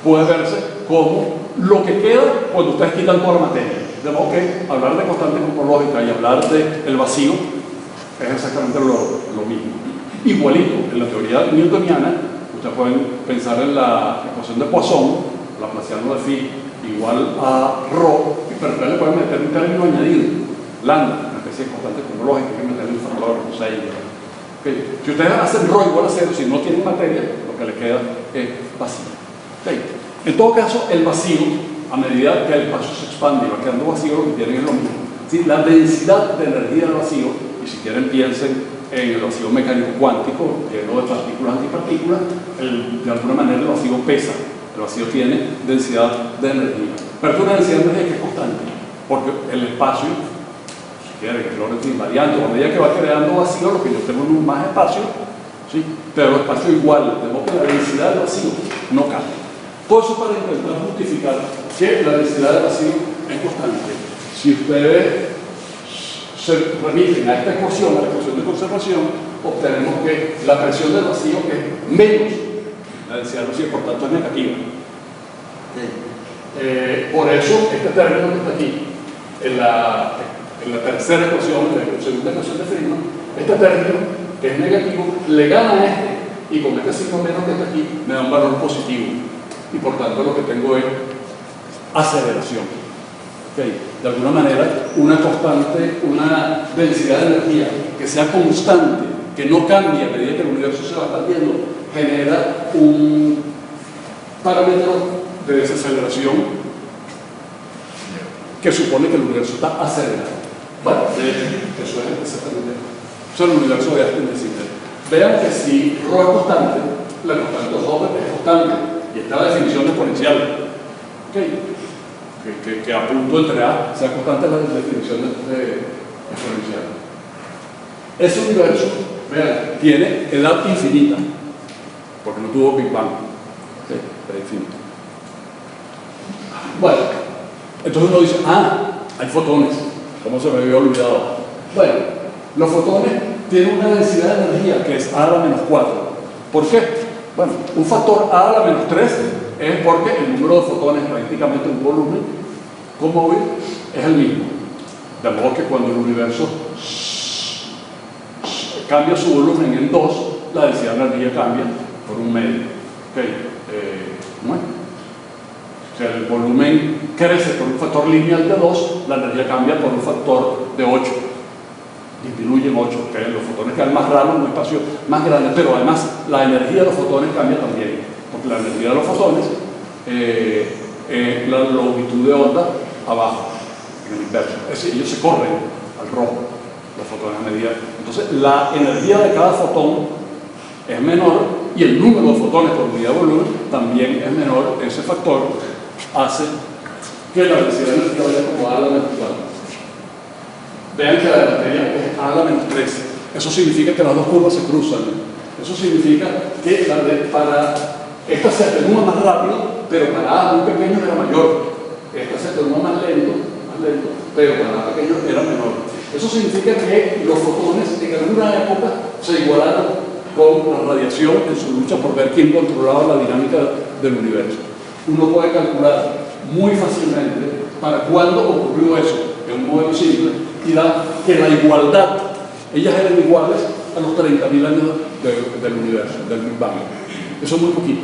puede verse como lo que queda cuando ustedes quitan toda la materia. De modo que hablar de constante cosmológica y hablar del vacío es exactamente lo mismo. Igualito, en la teoría newtoniana, ustedes pueden pensar en la ecuación de Poisson, Laplaciano de phi igual a ρ, pero ustedes le pueden meter un término añadido, lambda, una especie de constante cosmológica, hay que meterle un factor 6. Okay. Si ustedes hacen ρ igual a 0, si no tienen materia, lo que les queda es vacío. Okay. En todo caso, el vacío, a medida que el espacio se expande y va quedando vacío, lo que tienen es lo mismo. ¿sí? La densidad de energía del vacío, y si quieren piensen en el vacío mecánico cuántico, lleno de partículas antipartículas, de alguna manera el vacío pesa, el vacío tiene densidad de energía. Pero es una densidad de energía que es constante, porque el espacio, si quieren, que es Lorentz invariante, a medida que va creando vacío, lo que yo tengo es más espacio, ¿sí? Pero el espacio igual, de modo que la densidad del vacío no cambia. Todo eso para intentar justificar que la densidad del vacío es constante. Si ustedes se remiten a esta ecuación, a la ecuación de conservación, obtenemos que la presión del vacío es menos la densidad del vacío, por tanto es negativa. Por eso este término que está aquí, en la tercera ecuación, en la segunda ecuación de Friedmann, este término que es negativo le gana a este, y con este signo menos que está aquí me da un valor positivo, y por tanto lo que tengo es aceleración. ¿Okay? De alguna manera, una constante, una densidad de energía que sea constante, que no cambie a medida que el universo se va expandiendo, genera un parámetro de desaceleración que supone que el universo está acelerado. Bueno, eso es exactamente eso. Es el universo de Einstein de Singer. Vean que si ρ es constante, la constante de Hubble es constante y está la definición de exponencial. ¿Okay? Que a punto entre A sea constante la definición de exponencial. Ese universo, vean, tiene edad infinita, porque no tuvo Big Bang. ¿Okay? Era infinito. Bueno, entonces uno dice, hay fotones, ¿cómo se me había olvidado? Bueno, los fotones tienen una densidad de energía que es A a la menos 4. ¿Por qué? Bueno, un factor A a la menos 3 es porque el número de fotones prácticamente un volumen con móvil es el mismo. De modo que cuando el universo cambia su volumen en 2, la densidad de energía cambia por un medio. ¿Okay? Bueno. O sea, el volumen crece por un factor lineal de 2, la energía cambia por un factor de 8. Disminuye en 8, ¿okay? Los fotones quedan más raros en un espacio más grande, pero además la energía de los fotones cambia también, porque la energía de los fotones es la longitud de onda abajo, en el inverso. Es decir, ellos se corren al rojo, los fotones a medida. Entonces, la energía de cada fotón es menor y el número de fotones por unidad de volumen también es menor. Ese factor hace que la densidad de energía vaya como A a la menos 4. Vean que la de materia es A a la menos 3. Eso significa que las dos curvas se cruzan. Eso significa que para esta se atenúa más rápido, pero para A muy pequeño era mayor. Esta se atenúa más lento, pero para A pequeño era menor. Eso significa que los fotones en alguna época se igualaron con la radiación en su lucha por ver quién controlaba la dinámica del universo. Uno puede calcular muy fácilmente para cuándo ocurrió eso en un modelo simple y da que la igualdad, ellas eran iguales a los 30.000 años del universo, del Big Bang. Eso es muy poquito.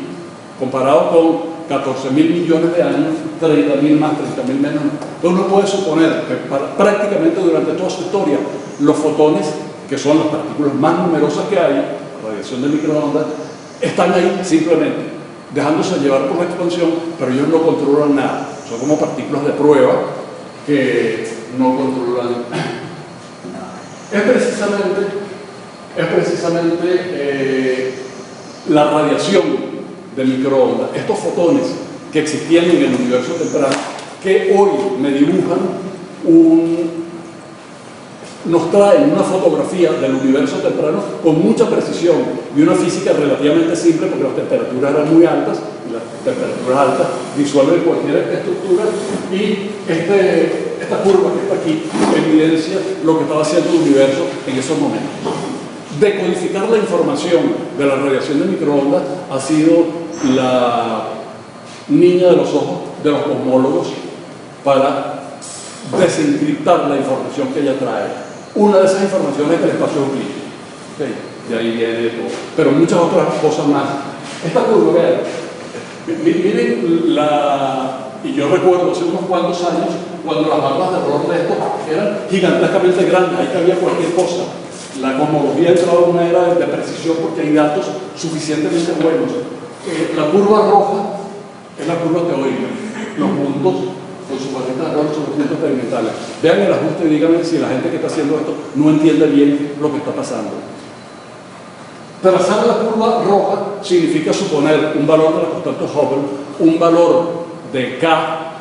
Comparado con 14.000 millones de años, 30.000 más, 30.000 menos. Entonces uno puede suponer que prácticamente durante toda su historia los fotones, que son las partículas más numerosas que hay, radiación de microondas, están ahí simplemente dejándose llevar por la expansión, pero ellos no controlan nada. Son como partículas de prueba que no controlan nada. Es precisamente la radiación de microondas, estos fotones que existían en el universo temprano, que hoy me dibujan nos traen una fotografía del universo temprano con mucha precisión y una física relativamente simple, porque las temperaturas eran muy altas y las temperaturas altas disuelven cualquier estructura, y esta curva que está aquí evidencia lo que estaba haciendo el universo en esos momentos. Decodificar la información de la radiación de microondas ha sido la niña de los ojos de los cosmólogos para desencriptar la información que ella trae. Una de esas informaciones es el espacio euclídeo. ¿Okay? De ahí viene todo. Pero muchas otras cosas más. Esta curva, vean, miren y yo recuerdo hace unos cuantos años cuando las barras de error de esto eran gigantescamente grandes, ahí cabía cualquier cosa. La cosmología ha entrado en una era de precisión porque hay datos suficientemente buenos. La curva roja es la curva teórica. Los puntos con sus barritas de error, sus puntos experimentales. Vean el ajuste y díganme si la gente que está haciendo esto no entiende bien lo que está pasando. Trazar la curva roja significa suponer un valor de la constante Hubble, un valor de K,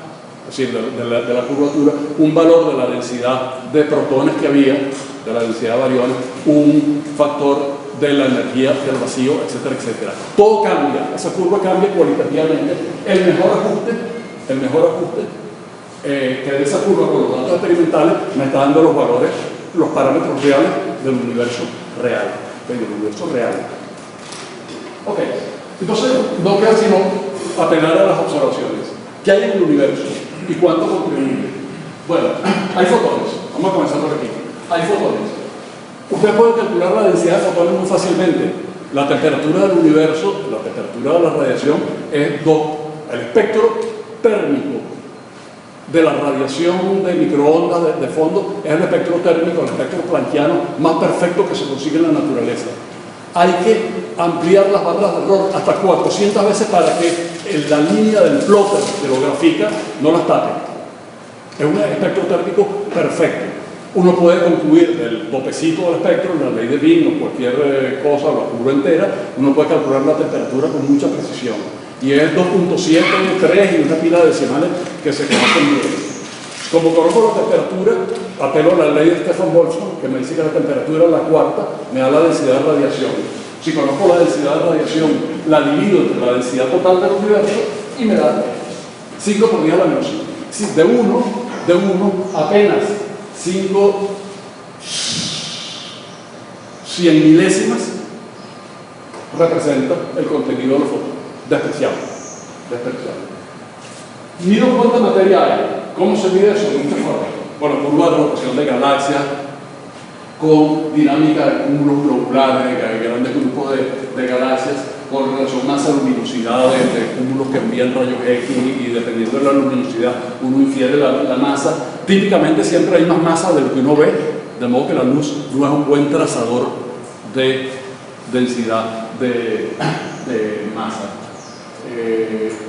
es decir, de la curvatura, un valor de la densidad de protones que había, de la densidad de bariones, un factor de la energía del vacío, etcétera, etcétera. Todo cambia, esa curva cambia cualitativamente. El mejor ajuste que de esa curva con los datos experimentales me está dando los valores, los parámetros reales del universo real. Del universo real. Ok, entonces no queda sino apelar a las observaciones. ¿Qué hay en el universo? ¿Y cuánto contribuye? Bueno, hay fotones. Vamos a comenzar por aquí. Hay fotones. Ustedes pueden calcular la densidad de fotones muy fácilmente. La temperatura del universo, la temperatura de la radiación es 2. El espectro térmico de la radiación de microondas de fondo es el espectro térmico, el espectro planckiano más perfecto que se consigue en la naturaleza. Hay que ampliar las barras de error hasta 400 veces para que la línea del plotter que lo grafica no las tape. Es un espectro térmico perfecto. Uno puede concluir del topecito del espectro, en la ley de Wien o cualquier cosa, la curva entera, uno puede calcular la temperatura con mucha precisión. Y es 2.7, 3 y una pila de decimales que se conocen bien. Como conozco la temperatura, apelo a la ley de Stefan Boltzmann, que me dice que la temperatura es la cuarta, me da la densidad de radiación. Si conozco la densidad de radiación, la divido entre la densidad total del universo y me da 5 por 10 a la menos 5. De 1, apenas 5 100 milésimas representa el contenido de los fotones. Despreciable. Mido cuánta materia hay. ¿Cómo se mide eso? De muchas formas. Bueno, curva de rotación de galaxias, con dinámica de cúmulos globulares, de grandes grupos de galaxias, con relación masa-luminosidad de cúmulos que envían rayos X y dependiendo de la luminosidad uno infiere la masa. Típicamente siempre hay más masa de lo que uno ve, de modo que la luz no es un buen trazador de densidad de masa.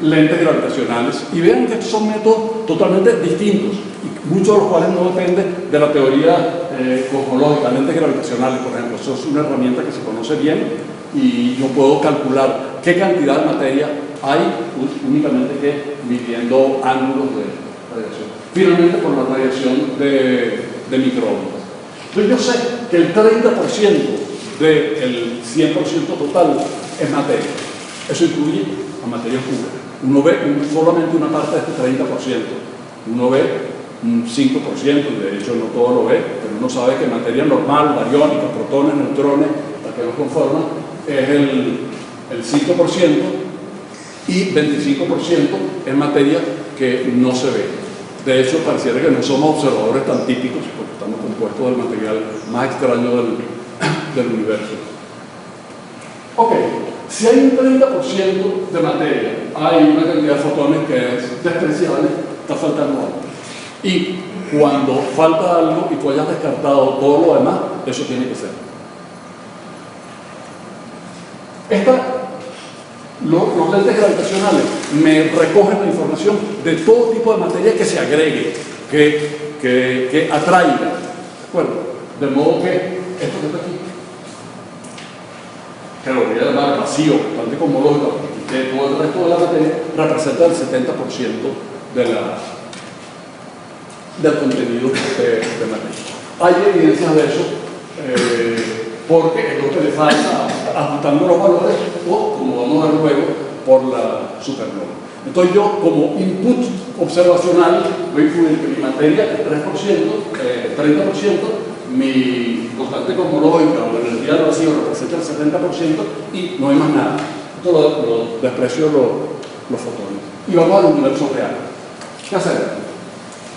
Lentes gravitacionales, y vean que estos son métodos totalmente distintos, y muchos de los cuales no dependen de la teoría cosmológica. Lentes gravitacionales, por ejemplo, eso es una herramienta que se conoce bien y yo puedo calcular qué cantidad de materia hay únicamente que midiendo ángulos de radiación. Finalmente, por la radiación de microondas. Entonces yo sé que el 30% del 100% total es materia. Eso incluye a materia oscura. Uno ve solamente una parte de este 30%. Uno ve un 5%, de hecho no todo lo ve, pero uno sabe que materia normal, bariónica, protones, neutrones, la que nos conforma, es el 5% y 25% es materia que no se ve. De hecho, pareciera que no somos observadores tan típicos porque estamos compuestos del material más extraño del universo. Ok. Si hay un 30% de materia, hay una cantidad de fotones que es despreciable, está faltando algo. Y cuando falta algo y tú hayas descartado todo lo demás, eso tiene que ser. Los lentes gravitacionales me recogen la información de todo tipo de materia que se agregue, que atraiga. ¿De acuerdo? De modo que esto que está aquí, que lo voy a llamar vacío, bastante cosmológico, que todo el resto de la materia representa el 70% del contenido de materia. Hay evidencias de eso, porque es lo que le falta ajustando los valores, o como vamos a ver luego, por la supernova. Entonces yo, como input observacional, voy a incluir que mi materia es 3%, 30%, mi constante cosmológica o la energía del vacío representa el 70% y no hay más nada. Esto lo desprecio los fotones. Y vamos al universo real. ¿Qué hacemos?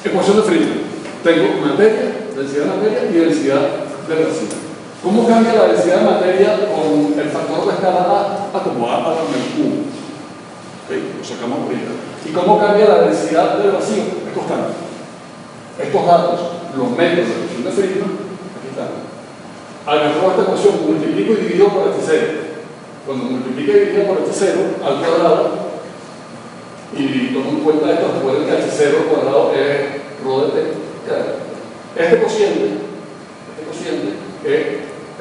Ecuación de Friedmann. Tengo materia, densidad de materia y densidad de vacío. ¿Cómo cambia la densidad de materia con el factor de escala A como A a la menos 1? Lo sacamos ahorita. ¿Y cómo cambia la densidad del vacío? Es constante. Estos datos, los métodos de la ecuación de Friedmann, aquí están. Agarro esta ecuación, multiplico y divido por este 0. Cuando multiplico y divido por este 0 al cuadrado, Y tomo en cuenta esto, recuerden que H0 al cuadrado es rho de T. Este cociente es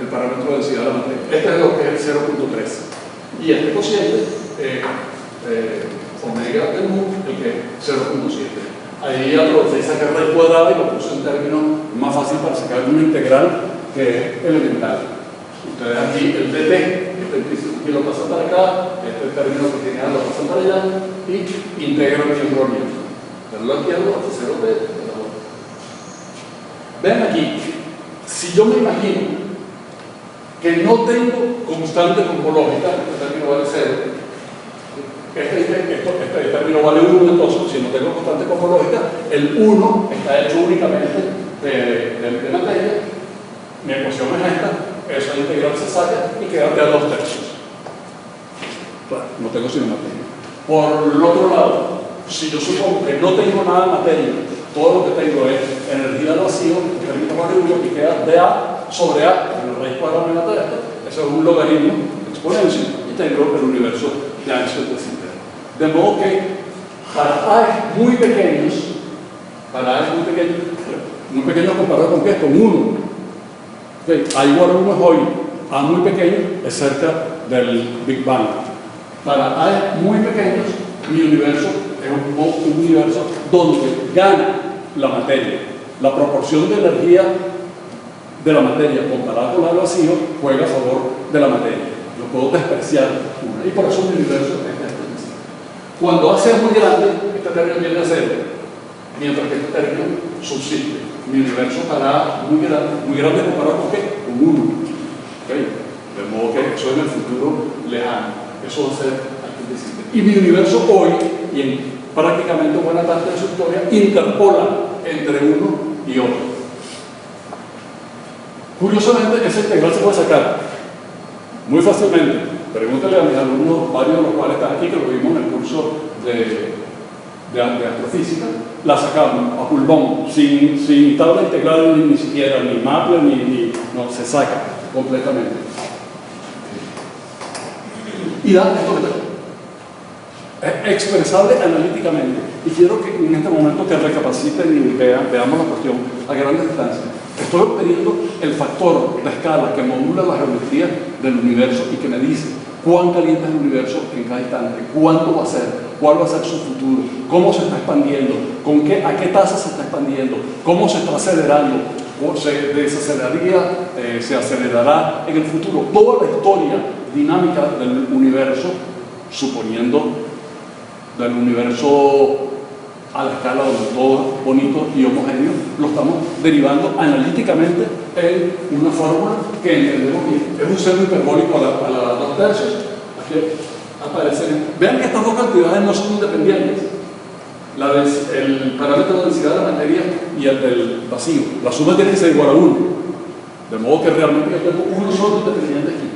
el parámetro de densidad de la materia. Este es lo que es el 0.3. Y este cociente es omega del mu, el que es 0.7. Ahí aproveché y saqué raíz cuadrada y lo puse en términos más fácil para sacar una integral que es elemental. Ustedes aquí el dt, que lo pasan para acá, este término que tiene lo pasan para allá y integran el rollo. Del lado izquierdo hasta 0t. Vean aquí, si yo me imagino que no tengo constante cosmológica, este término vale 0. Este término vale 1, entonces, si no tengo constante cosmológica, el 1 está hecho únicamente de materia. Mi ecuación es esta, esa integral se saca y queda de a 2 tercios. Claro, no tengo sino materia. Por el otro lado, si yo supongo que no tengo nada de materia, todo lo que tengo es energía al vacío, el término vale 1 y queda de A sobre A, en la raíz cuadrada de la testa, eso es un logaritmo de exponencia, y tengo el universo de Einstein de Sinclair. De modo que para A muy pequeños comparado con qué? Con 1. Okay. A igual a 1 es hoy, A muy pequeño es cerca del Big Bang. Para A muy pequeños, mi universo es un universo donde gana la materia. La proporción de energía de la materia comparada con la del vacío juega a favor de la materia. Yo puedo despreciar una, y por eso mi universo es despreciable. Cuando A sea muy grande, este término viene a 0, mientras que este término subsiste. Mi universo estará muy grande comparado con qué? Con 1. ¿Okay? De modo que eso en el futuro lejano. Eso va a ser artificial. Y mi universo hoy, y en prácticamente buena parte de su historia, interpola entre uno y otro. Curiosamente, esa integral se puede sacar muy fácilmente. Pregúntale a mis alumnos, varios de los cuales están aquí, que lo vimos en el curso de astrofísica, la sacamos a pulmón, sin tabla integral ni siquiera, ni Maple, no, se saca completamente. Y da esto que es expresable analíticamente. Y quiero que en este momento que recapaciten y veamos la cuestión a grandes distancias. Estoy obteniendo el factor de escala que modula la geometría del universo y que me dice cuán caliente es el universo en cada instante, cuánto va a ser, cuál va a ser su futuro, cómo se está expandiendo, a qué tasa se está expandiendo, cómo se está acelerando, o se desaceleraría, se acelerará en el futuro. Toda la historia dinámica del universo, suponiendo del universo a la escala donde todo es bonito y homogéneo, lo estamos derivando analíticamente en una fórmula que entendemos bien. Es un seno hiperbólico a la 2 tercios. Aquí aparecen. Vean que estas dos cantidades no son independientes. El parámetro de densidad de la materia y el del vacío. La suma tiene que ser igual a 1. De modo que realmente yo tengo uno solo independiente aquí.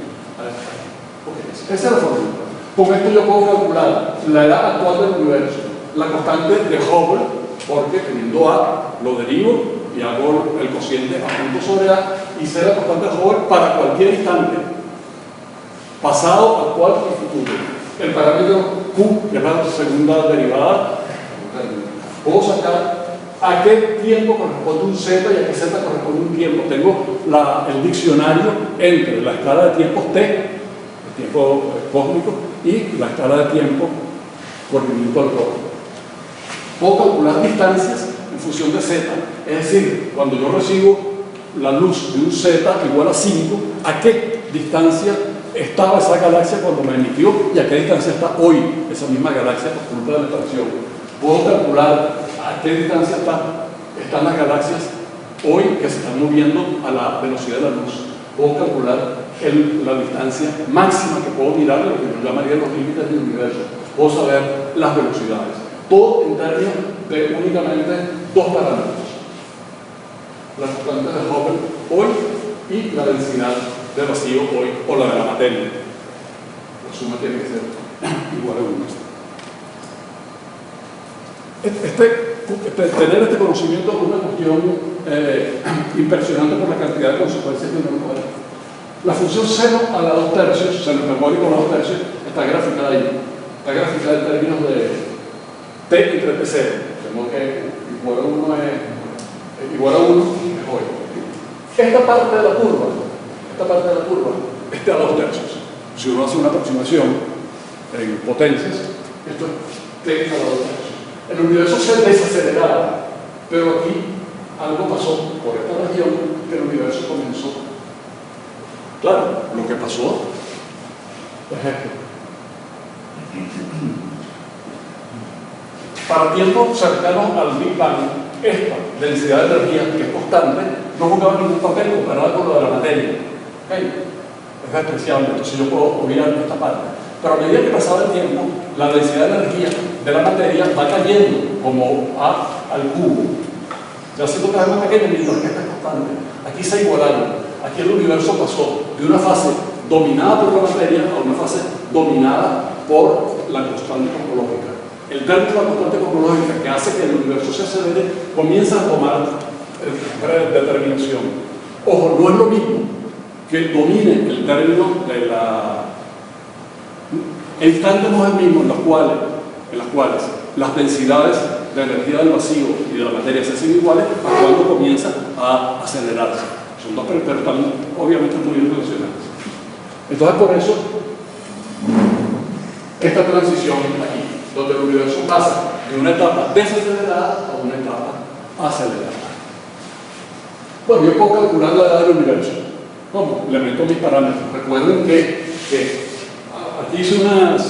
Okay. Esa es la fórmula. Con esto yo puedo calcular la edad actual del universo, la constante de Hubble, porque teniendo A, lo derivo y hago el cociente a punto sobre A, y sé la constante de Hubble para cualquier instante, pasado, actual y futuro. El parámetro Q, que es la segunda derivada, puedo sacar a qué tiempo corresponde un Z y a qué Z corresponde un tiempo. Tengo el diccionario entre la escala de tiempos T, el tiempo cósmico, y la escala de tiempo por minuto al rojo. Puedo calcular distancias en función de Z, es decir, cuando yo recibo la luz de un Z igual a 5, ¿a qué distancia estaba esa galaxia cuando me emitió y a qué distancia está hoy esa misma galaxia por culpa de la expansión? Puedo calcular a qué distancia están las galaxias hoy que se están moviendo a la velocidad de la luz. Puedo calcular la distancia máxima que puedo mirar, lo que yo llamaría los límites del universo. Puedo saber las velocidades. Todo en términos de únicamente dos parámetros: la constante de Hubble hoy y la densidad de vacío hoy, o la de la materia. La suma tiene que ser igual a 1. Tener este conocimiento es una cuestión impresionante por la cantidad de consecuencias que uno puede. La función seno a la 2 tercios, seno hiperbólico a la 2 tercios, está graficada ahí. Está graficada en términos T entre T0, de modo que igual a 1 es igual a 1 es hoy. Esta parte de la curva está a 2 tercios. Si uno hace una aproximación en potencias, esto es T a la 2 tercios. El universo se desaceleraba, pero aquí algo pasó por esta región que el universo comenzó. Claro, lo que pasó es esto. Para tiempos cercanos al Big Bang, esta densidad de energía, que es constante, no jugaba ningún papel comparada con lo de la materia. ¿Okay? Es despreciable, entonces yo puedo obviar esta parte. Pero a medida que pasaba el tiempo, la densidad de energía de la materia va cayendo como A al cubo. Ya siendo cada vez más pequeña mientras que esta es constante. Aquí se igualaron. Aquí el universo pasó de una fase dominada por la materia a una fase dominada por la constante cosmológica. El término de la constante cosmológica que hace que el universo se acelere comienza a tomar predeterminación. Ojo, no es lo mismo que domine el término de la... El instante no es el mismo en las cuales las densidades de energía del vacío y de la materia se hacen iguales a cuando comienza a acelerarse. Son dos, pero están obviamente muy relacionadas. Entonces, por eso, esta transición aquí, donde el universo pasa de una etapa desacelerada a una etapa acelerada. Bueno, yo puedo calcular la edad del universo. ¿Cómo? Le meto mis parámetros. Recuerden que aquí hice unas...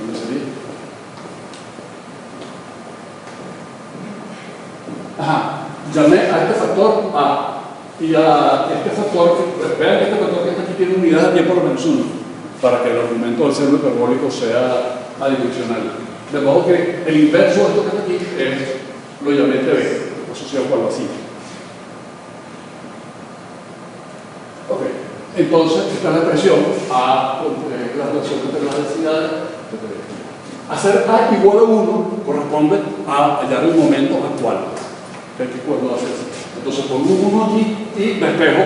¿Dónde sería? Ajá. Llamé a este factor A. Y a este factor, vean que este factor que está aquí tiene unidad de tiempo por menos 1, para que el argumento del cero hiperbólico sea adimensional. De modo que el inverso de esto que está aquí lo llamé TV, asociado con algo así. Ok, entonces esta es la expresión A, la relación entre las densidades. Hacer A igual a 1 corresponde a hallar el momento actual. ¿Qué puedo hacer? Entonces pongo un 1 aquí y despejo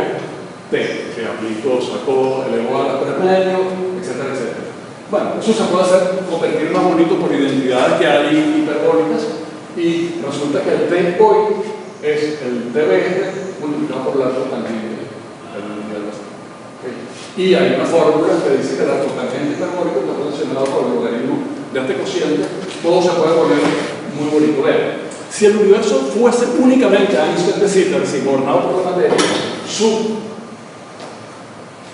T, que aplico, saco, elevo a la medio, etcétera, etcétera. Bueno, eso se puede hacer, convertir más bonito por identidades que hay hiperbólicas, y resulta que el T hoy es el TB multiplicado por la cotangente del universo. ¿Okay? Y hay una fórmula que dice que la cotangente hiperbólica está relacionada con el logaritmo de este cociente. Todo se puede poner muy bonito. Vean. Si el universo fuese únicamente Einstein de Sitter, sin gobernado por la materia, su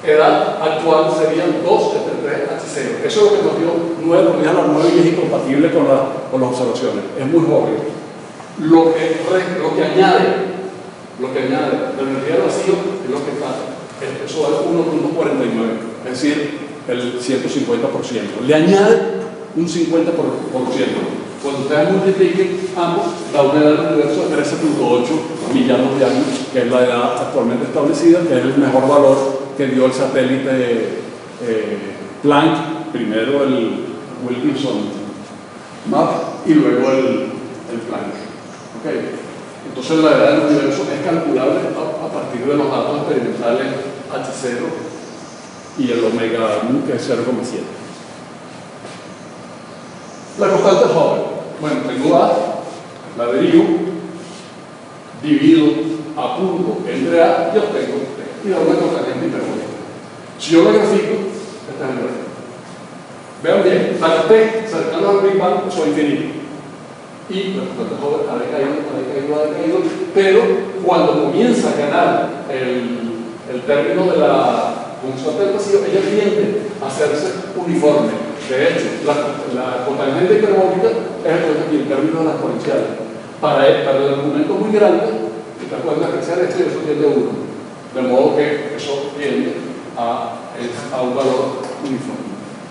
edad actual sería 2 entre 3 H0. Eso es lo que nos dio 9, porque ya la 9 y es incompatible con las observaciones. Es muy joven. Lo que añade la energía del vacío es lo que está. Eso es 1.49, es decir, el 150%. Le añade un 50%. Cuando ustedes multipliquen ambos, da una edad del universo de 13.8 millardos de años, que es la edad actualmente establecida, que es el mejor valor que dio el satélite Planck, primero el Wilkinson Map y luego el Planck. ¿Okay? Entonces la edad del universo es calculable a partir de los datos experimentales H0 y el omega nu, que es 0,7. La constante Hubble. Bueno, tengo A, la derivo, divido a punto entre A y obtengo T. Y da una cotangente hiperbólica. Si yo la grafico, esta es el gráfico. Vean bien, la T cercana al Big Bang son infinitos. Y la constante Hubble ha decaído, pero cuando comienza a ganar el término de la constante del vacío, ella tiende a hacerse uniforme. De hecho, la cotangente hiperbólica es el término de la exponencial. Para el argumento muy grande, ustedes pueden apreciar esto y eso tiende a 1. De modo que eso tiende a un valor uniforme.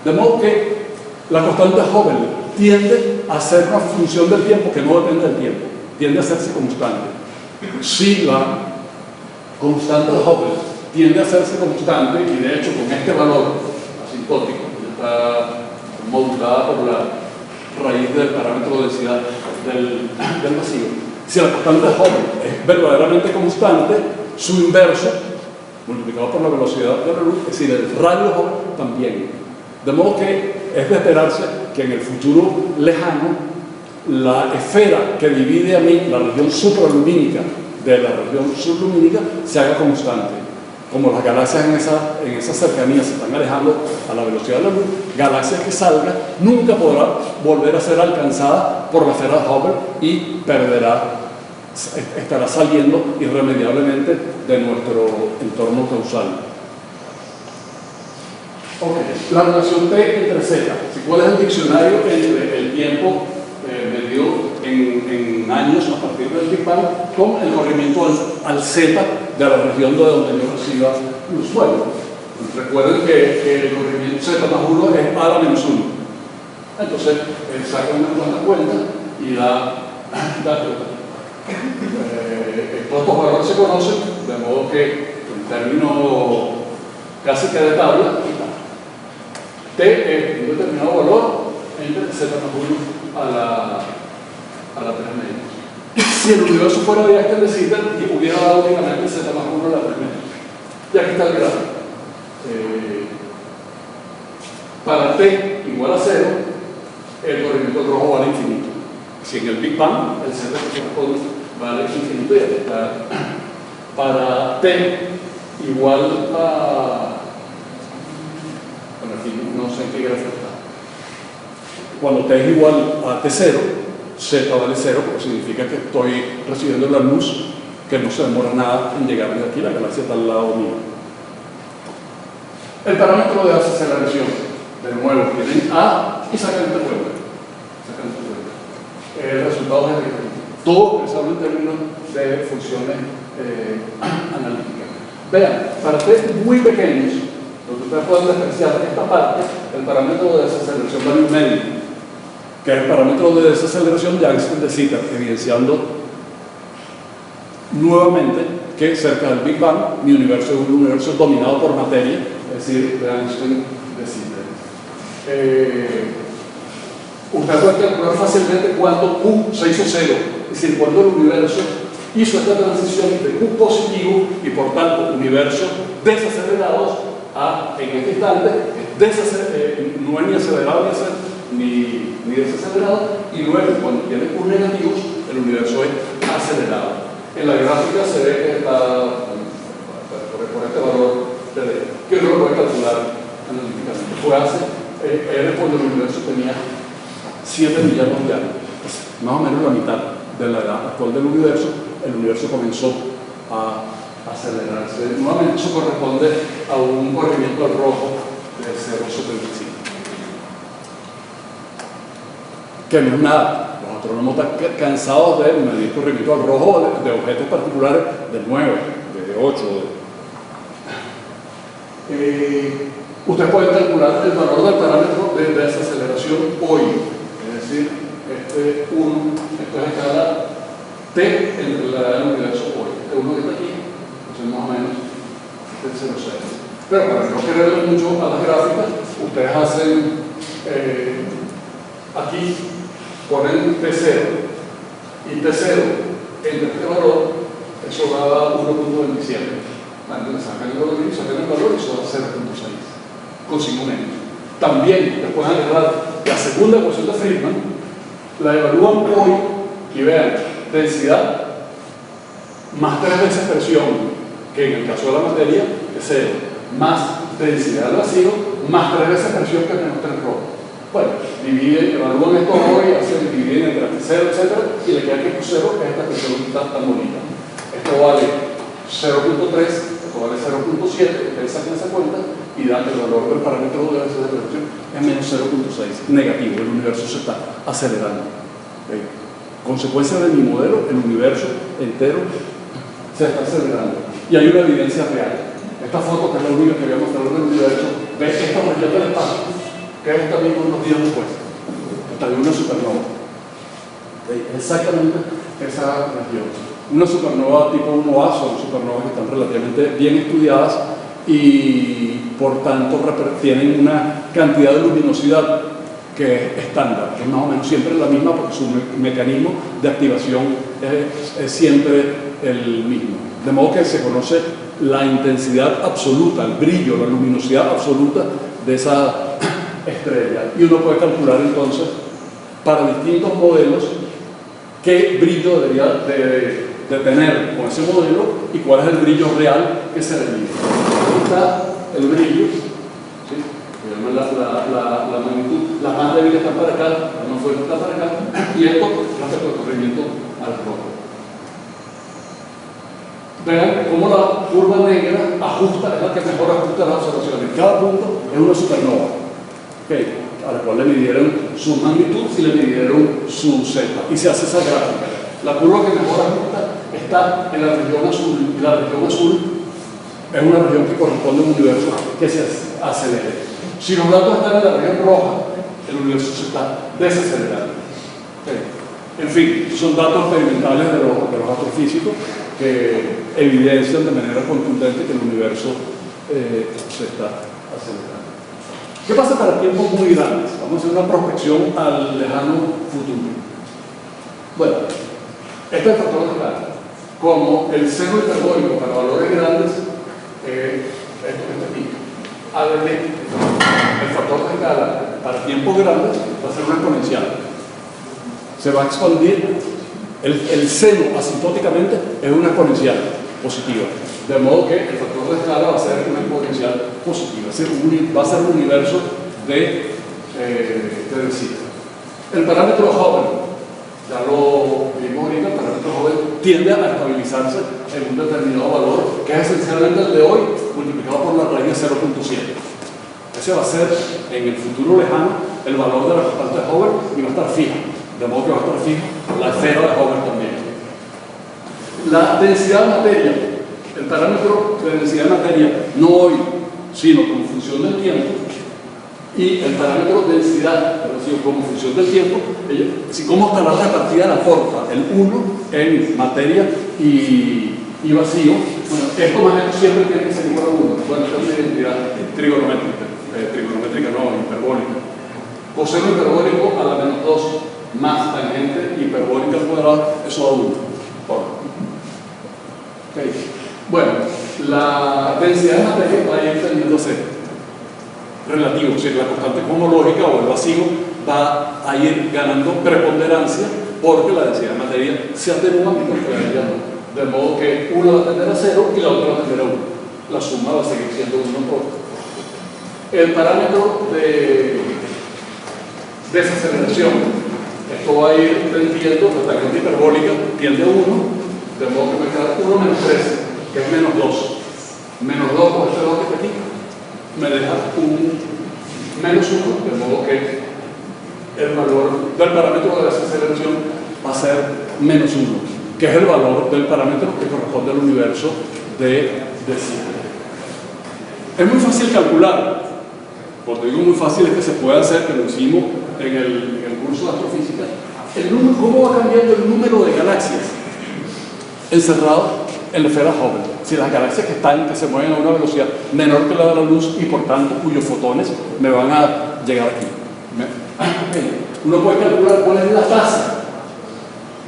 De modo que la constante Hubble tiende a ser una función del tiempo que no depende del tiempo, tiende a hacerse constante. Si la constante Hubble tiende a hacerse constante, y de hecho con este valor asintótico, está modulada por la raíz del parámetro de densidad del vacío. Si la constante Hubble es verdaderamente constante, su inverso multiplicado por la velocidad de la luz, es decir, el radio Hubble también. De modo que es de esperarse que en el futuro lejano la esfera que divide a mí la región supralumínica de la región sublumínica se haga constante. Como las galaxias en esa cercanía se están alejando a la velocidad de la luz, galaxia que salga nunca podrá volver a ser alcanzada por la esfera de Hubble y estará saliendo irremediablemente de nuestro entorno causal. Okay. La relación T entre Z. ¿Cuál es el diccionario entre el tiempo medido en años a partir del Big Bang con el corrimiento al Z de la región de donde yo reciba luz? Bueno, recuerden que el corrimiento Z más 1 es A a la menos 1. Entonces, sacan una cuenta y estos valores se conocen, de modo que en términos casi que de tabla, T es un determinado valor entre Z más 1 a la 3 medios. Si el universo fuera de Einstein de Sitter, hubiera dado únicamente Z más 1 a la 3 medios. Y aquí está el gráfico. Para T igual a 0, el corrimiento rojo vale infinito. Si en el Big Bang el Z que corresponde vale infinito, y aquí está. Para T igual a... Bueno, aquí no sé en qué gráfico está. Cuando T es igual a T0, Z vale 0, porque significa que estoy recibiendo la luz que no se demora nada en llegar de aquí, la galaxia está al lado mío. El parámetro de aceleración, de nuevo, tienen A y sacan esta cuenta. El resultado es todo expresado en términos de funciones analíticas. Vean, para T muy pequeños, lo que ustedes pueden despreciar esta parte, el parámetro de desaceleración vale un medio, que es el parámetro de desaceleración de Einstein de Sitter, evidenciando nuevamente que cerca del Big Bang mi universo es un universo dominado por materia, es decir, de Einstein de Sitter. Usted puede calcular fácilmente cuánto Q se hizo cero, es decir, cuando el universo hizo esta transición de Q positivo y por tanto universos desacelerados a, en este instante, no es ni acelerado ni desacelerado, y luego cuando tiene Q negativos, el universo es acelerado. En la gráfica se ve que está por este valor que uno lo puede calcular analíticamente. Fue era cuando el universo tenía 7 millones de años, más o menos la mitad de la edad actual del universo. El universo comenzó a acelerarse. Nuevamente eso corresponde a un corrimiento al rojo de 0,75. Que no es nada. Los astrónomos están cansados de medir corrimiento al rojo de objetos particulares de 9, de 8. Ustedes pueden calcular el valor del parámetro de desaceleración hoy. Es decir, este 1, esto es escala T entre la edad del universo hoy. Este 1 que está aquí, entonces más o menos este es 0,6. Pero para no quererle mucho a las gráficas, ustedes hacen aquí, ponen T0 y T0 entre este valor, eso da 1.27. Entonces sacan el valor y eso da 0.6. Consigo menos. También después de agarrar la segunda ecuación de Friedman, la evalúan hoy y vean densidad más 3 veces presión, que en el caso de la materia es 0, más densidad del vacío, más 3 veces presión, que es menos 3 rojo. Bueno, evalúan esto hoy, dividen entre 0, etc. y le queda que 0, que es esta presión tan bonita. Esto vale 0.3, esto vale 0.7, ustedes saquen esa cuenta y dan el valor del parámetro de desaceleración es menos 0.6, negativo. El universo se está acelerando. ¿Okay? Consecuencia de mi modelo, el universo entero se está acelerando. Y hay una evidencia real. Esta foto, que es la única que voy a mostrar del universo, ve esta región del espacio, que es esta misma unos días después. Esta de una supernova. ¿Okay? Exactamente esa región. Una supernova tipo 1A son supernovas que están relativamente bien estudiadas y por tanto tienen una cantidad de luminosidad que es estándar, que es más o menos siempre la misma porque su mecanismo de activación es siempre el mismo. De modo que se conoce la intensidad absoluta, el brillo, la luminosidad absoluta de esa estrella. Y uno puede calcular entonces, para distintos modelos, qué brillo debería de tener con ese modelo y cuál es el brillo real que se requiere. Aquí está el brillo, ¿sí? La magnitud, las más débiles están para acá, las más fuertes están para acá, y esto respecto al corrimiento al rojo. Vean cómo la curva negra ajusta, es la que mejor ajusta las observaciones. Cada punto es una supernova, ¿okay? A la cual le midieron su magnitud y le midieron su Z, y se hace esa gráfica. La curva que mejor ajusta está en la región azul, y la región azul es una región que corresponde a un universo que se acelere. Si los datos están en la región roja, el universo se está desacelerando. ¿Okay? En fin, son datos experimentales de los astrofísicos que evidencian de manera contundente que el universo se está acelerando. ¿Qué pasa para tiempos muy grandes? Vamos a hacer una prospección al lejano futuro. Bueno, este es el factor de escala. Como el seno hiperbólico para valores grandes, esto que está aquí, el factor de escala para tiempos grandes va a ser una exponencial. Se va a expandir. El seno asintóticamente es una exponencial positiva. De modo que el factor de escala va a ser una exponencial positiva. Va a ser un universo de densidad. El parámetro Hubble, ya lo vimos ahorita, el parámetro Hubble tiende a estabilizarse en un determinado valor, que es esencialmente el de hoy, multiplicado por la raíz de 0.7. Ese va a ser, en el futuro lejano, el valor de la constante de Hubble y va a estar fija. De modo que va a estar fija la esfera de Hubble también. La densidad de materia, el parámetro de densidad de materia, no hoy, sino como función del tiempo, y el parámetro de densidad, como función del tiempo, cómo estará repartida la fuerza, el 1 en materia y vacío. Bueno, esto más o menos siempre tiene que ser igual a 1. Bueno, esta es una identidad trigonométrica no, hiperbólica. Coseno hiperbólico a la menos 2 más tangente hiperbólica al cuadrado, eso da 1. Okay. Bueno, la densidad de materia va a ir tendiendo a ser relativo, es decir, la constante cosmológica o el vacío va a ir ganando preponderancia porque la densidad de materia se atenúa mientras que la energía no. De modo que una va a tender a 0 y la otra va a tender a 1. La suma va a seguir siendo 1 por. El parámetro de desaceleración, esto va a ir tendiendo, la tangente hiperbólica tiende a 1, de modo que me queda 1 menos 13, que es menos 2. Menos 2 por este 2 que está aquí, me deja un menos 1, de modo que el valor del parámetro de desaceleración va a ser menos 1, que es el valor del parámetro que corresponde al universo de densidad. Es muy fácil calcular. Cuando digo muy fácil es que se puede hacer, que lo hicimos en el curso de astrofísica, cómo va cambiando el número de galaxias encerrado en la esfera Hubble. Si las galaxias que se mueven a una velocidad menor que la de la luz y por tanto cuyos fotones me van a llegar aquí. Uno puede calcular cuál es la tasa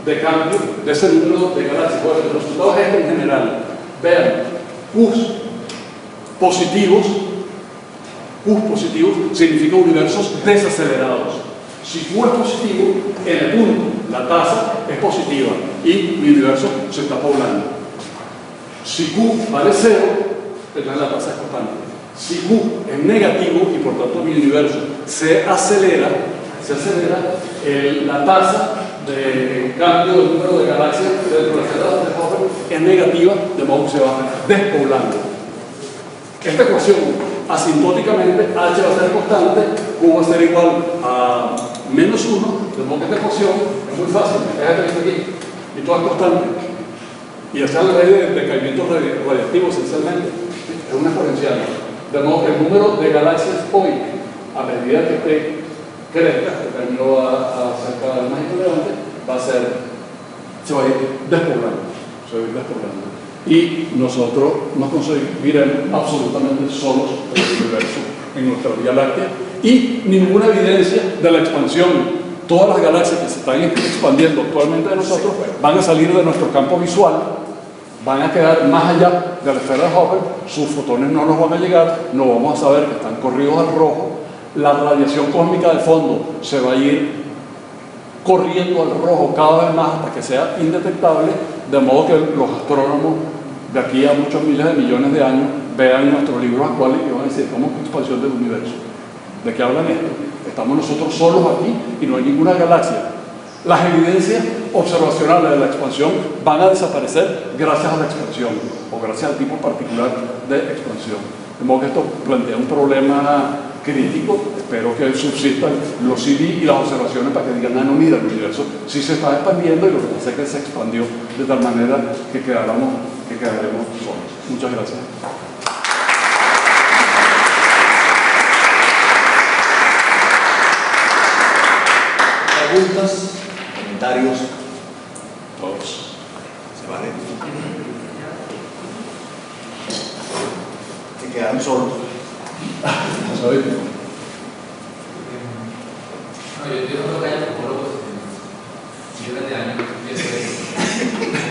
de cambio de ese número de galaxias. Bueno, el resultado es este en general. Vean, Qs positivos significa universos desacelerados. Si Q es positivo, en el punto, la tasa es positiva y mi universo se está poblando. Si Q vale 0, entonces la tasa es constante. Si Q es negativo y por tanto mi universo se acelera, la tasa de cambio del número de galaxias dentro de la esfera de Hubble es negativa, de modo que se va despoblando. Esta ecuación, asintóticamente, H va a ser constante, Q va a ser igual a menos 1, de modo que esta ecuación es muy fácil, es aquí, y todo es constante. Y esta es la ley de decaimiento radiactivo, esencialmente, es una exponencial. De modo que el número de galaxias hoy, a medida que crezca, que terminó a ser cada vez más intolerante, se va a ir despoblando. Y nosotros nos conseguiremos absolutamente solos en el universo, en nuestra Vía Láctea, y ninguna evidencia de la expansión. Todas las galaxias que se están expandiendo actualmente de nosotros van a salir de nuestro campo visual, van a quedar más allá de la esfera de Hubble, sus fotones no nos van a llegar, no vamos a saber que están corridos al rojo, la radiación cósmica de fondo se va a ir corriendo al rojo cada vez más hasta que sea indetectable, de modo que los astrónomos de aquí a muchos miles de millones de años vean nuestros libros actuales y van a decir, ¿cómo es expansión del universo? ¿De qué hablan esto? Estamos nosotros solos aquí y no hay ninguna galaxia. Las evidencias observacionales de la expansión van a desaparecer gracias a la expansión o gracias al tipo particular de expansión. De modo que esto plantea un problema crítico. Espero que subsistan los CD y las observaciones para que digan, no, mira, el universo sí se está expandiendo y lo que pasa es que se expandió de tal manera que quedaremos solos. Muchas gracias. Preguntas, comentarios, Todos. se vale. Se quedaron solos. ¿Sabes? No, yo no creo que haya topólogos millones de años.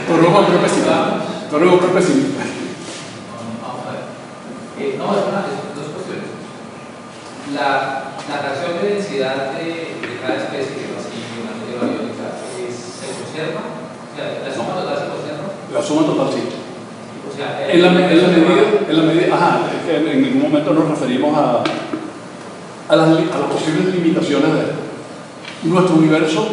Tú eres un hombre pesimista. Tú eres un hombre pesimista. Vamos a ver. No, es dos cuestiones. La reacción de densidad de cada especie que va así, una materia biológica, ¿se conserva? O sea, ¿la suma total se conserva? La suma total sí. O sea, En la medida, es que en ningún momento nos referimos a las posibles limitaciones de esto. Nuestro universo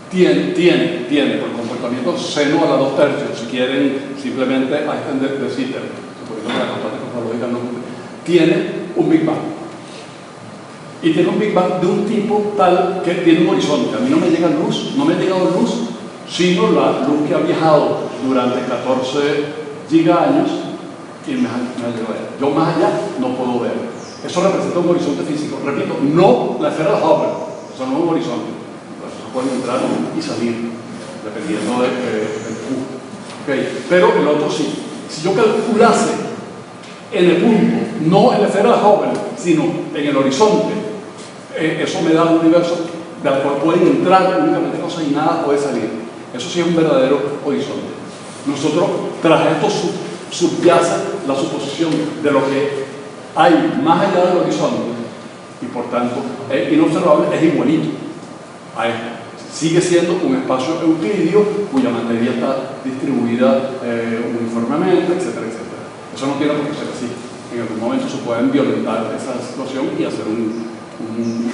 tiene por comportamiento seno a la 2/3, si quieren simplemente a extender de Sitter, suponiendo que la constante cosmológica no tiene un Big Bang. Y tiene un Big Bang de un tipo tal que tiene un horizonte. A mí no me llega luz, no me ha llegado luz, sino la luz que ha viajado durante 14 gigaños y me ha llegado allá. Yo más allá no puedo ver. Eso representa un horizonte físico. Repito, no la esfera de Hubble, eso no es un horizonte. Eso pueden entrar y salir, dependiendo del flujo. Okay. Pero el otro sí. Si yo calculase en el punto, no en la esfera de Hubble, sino en el horizonte, eso me da un universo del cual pueden entrar únicamente cosas y nada puede salir. Eso sí es un verdadero horizonte. Nosotros, tras esto, subyace la suposición de lo que hay más allá del horizonte y por tanto es inobservable, es igualito a esto. Sigue siendo un espacio euclidio cuya materia está distribuida uniformemente, etcétera, etcétera. Eso no tiene por qué ser así. En algún momento se pueden violentar esa situación y hacer un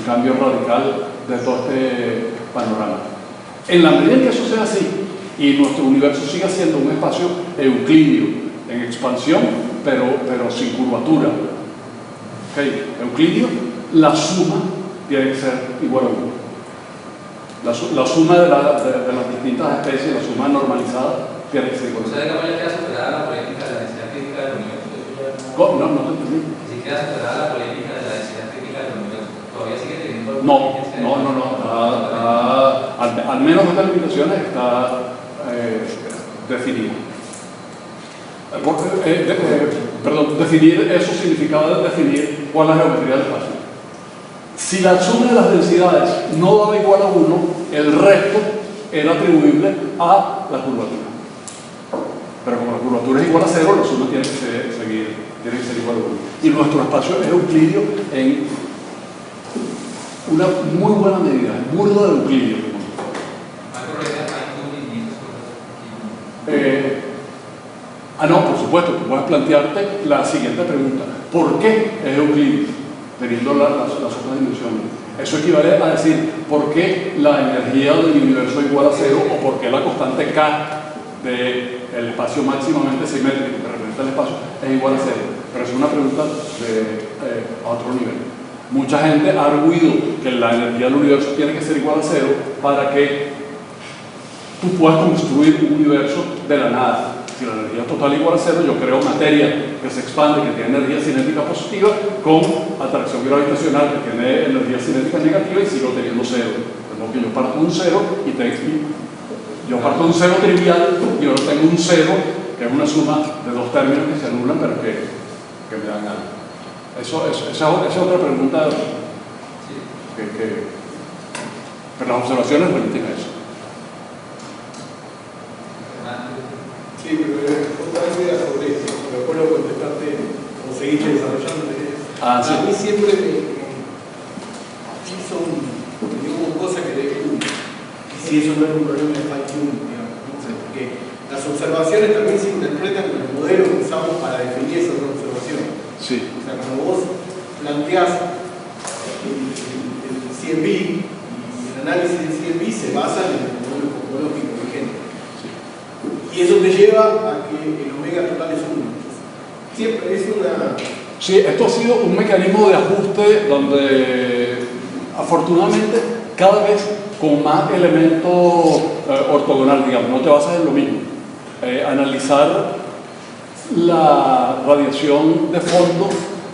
cambio radical de todo este panorama. En la medida en que eso sea así y nuestro universo siga siendo un espacio euclidio en expansión, pero sin curvatura, ¿okay? Euclidio, la suma tiene que ser igual a 1. La suma de las distintas especies, la suma normalizada, tiene que ser igual a 1. O sea, digamos, ya queda superada la polémica de la densidad crítica del universo. No te entendí. Si queda superada la polémica de la densidad crítica del universo, todavía sigue teniendo. No. Al menos estas limitaciones está definida. Definir eso significaba definir cuál es la geometría del espacio. Si la suma de las densidades no daba igual a 1, el resto era atribuible a la curvatura. Pero como la curvatura es igual a 0, la suma tiene que ser igual a 1. Y nuestro espacio es euclidio en una muy buena medida, es burdo de euclidio. No, por supuesto, tú puedes plantearte la siguiente pregunta: ¿por qué es euclidio? Teniendo las otras dimensiones. Eso equivale a decir, ¿por qué la energía del universo es igual a 0? O ¿por qué la constante K del espacio máximamente simétrico que representa el espacio es igual a 0? Pero es una pregunta a otro nivel. Mucha gente ha arguido que la energía del universo tiene que ser igual a 0 para que tú puedas construir un universo de la nada. Si la energía total es igual a 0, yo creo materia que se expande, que tiene energía cinética positiva, con atracción gravitacional que tiene energía cinética negativa y sigo teniendo 0. De modo que yo parto de un 0 yo parto de un 0 trivial y ahora tengo un 0 que es una suma de dos términos que se anulan pero que me dan algo. Esa es otra pregunta pero las observaciones remiten a eso. desarrollando la idea. Sí. A mí siempre me hizo como cosa que de y si eso no es un problema de fine tuning, digamos, no sé, porque las observaciones también se interpretan con el modelo que usamos para definir esas observaciones. Sí. O sea, cuando vos planteás el CMB y el análisis del CMB se basa en el modelo cosmológico vigente. Y eso te lleva a que el omega total es 1. Siempre es una... Sí, esto ha sido un mecanismo de ajuste donde afortunadamente cada vez con más elementos ortogonal, digamos, no te basas en lo mismo. Analizar la radiación de fondo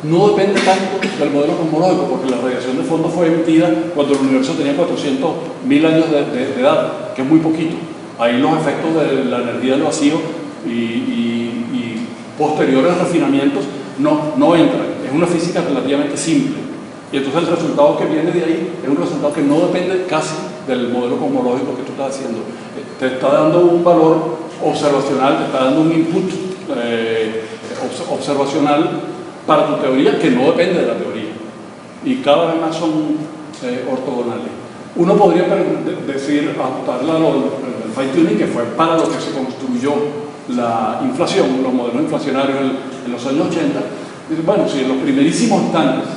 no depende tanto del modelo cosmológico, porque la radiación de fondo fue emitida cuando el universo tenía 400.000 años de edad, que es muy poquito. Ahí los efectos de la energía del vacío y posteriores refinamientos no entran. Es una física relativamente simple. Y entonces el resultado que viene de ahí es un resultado que no depende casi del modelo cosmológico que tú estás haciendo. Te está dando un valor observacional, te está dando un input observacional para tu teoría que no depende de la teoría. Y cada vez más son ortogonales. Uno podría decir, ajustarla a lo del fine tuning, que fue para lo que se construyó la inflación, los modelos inflacionarios en los años 80. Bueno, si en los primerísimos instantes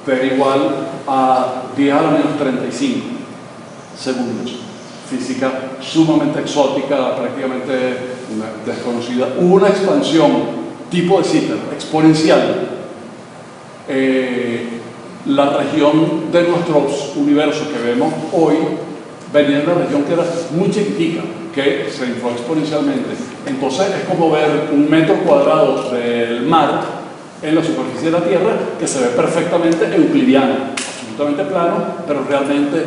te da igual a 10 a la menos 35 segundos, física sumamente exótica, prácticamente desconocida, hubo una expansión tipo de Sitter, exponencial. La región de nuestros universos que vemos hoy venía de una región que era muy chiquitica, que se infló exponencialmente. Entonces es como ver un metro cuadrado del mar en la superficie de la Tierra que se ve perfectamente euclidiano, absolutamente plano, pero realmente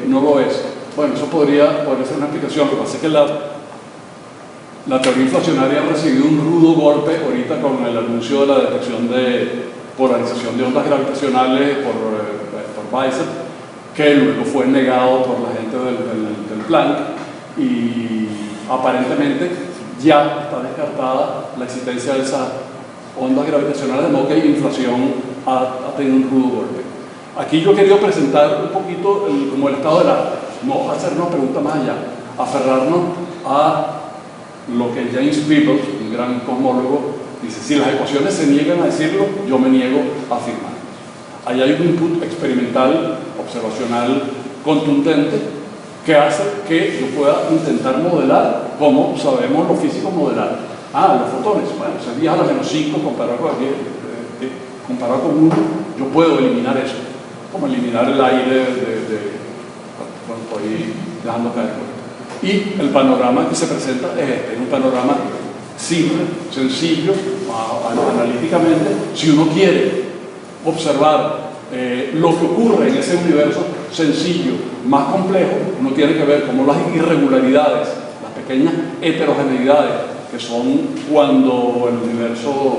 no lo es. Bueno, eso podría ser una explicación. Lo que pasa es que la teoría inflacionaria ha recibido un rudo golpe ahorita con el anuncio de la detección de polarización de ondas gravitacionales por Weisser, que luego fue negado por la gente del Planck, y aparentemente ya está descartada la existencia de esas ondas gravitacionales, de modo que la inflación ha tenido un rudo golpe. Aquí yo he querido presentar un poquito como el estado del arte, no hacernos preguntas más allá, aferrarnos a lo que James Peebles, un gran cosmólogo, dice: si las ecuaciones se niegan a decirlo, yo me niego a afirmarlo. Ahí hay un input experimental, observacional, contundente, que hace que yo pueda intentar modelar como sabemos los físicos modelar. Los fotones, bueno, se 10 a la menos 5 comparado con 1, yo puedo eliminar eso, como eliminar el aire cuando estoy dejando caer. Y el panorama que se presenta es un panorama simple, sencillo, analíticamente. Si uno quiere observar lo que ocurre en ese universo sencillo, más complejo, uno tiene que ver cómo las irregularidades, las pequeñas heterogeneidades, que son cuando el universo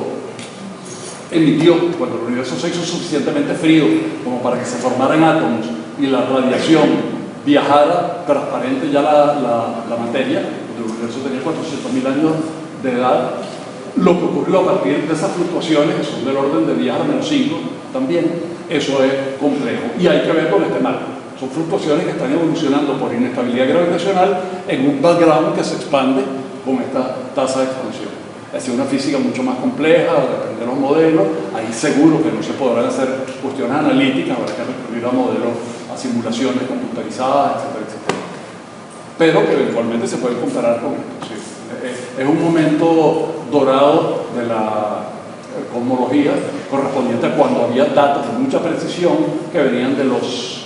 cuando el universo se hizo suficientemente frío como para que se formaran átomos y la radiación viajara transparente ya la materia, cuando el universo tenía 400.000 años de edad. Lo que ocurrió a partir de esas fluctuaciones, que son del orden de 10 a la menos 5, también eso es complejo. Y hay que ver con este marco. Son fluctuaciones que están evolucionando por inestabilidad gravitacional en un background que se expande con esta tasa de expansión. Es decir, una física mucho más compleja, depende de los modelos. Ahí seguro que no se podrán hacer cuestiones analíticas, habrá que recurrir a modelos, a simulaciones computarizadas, etcétera, etcétera. Pero que eventualmente se pueden comparar con esto. Sí. Es un momento dorado de la cosmología correspondiente a cuando había datos de mucha precisión que venían de los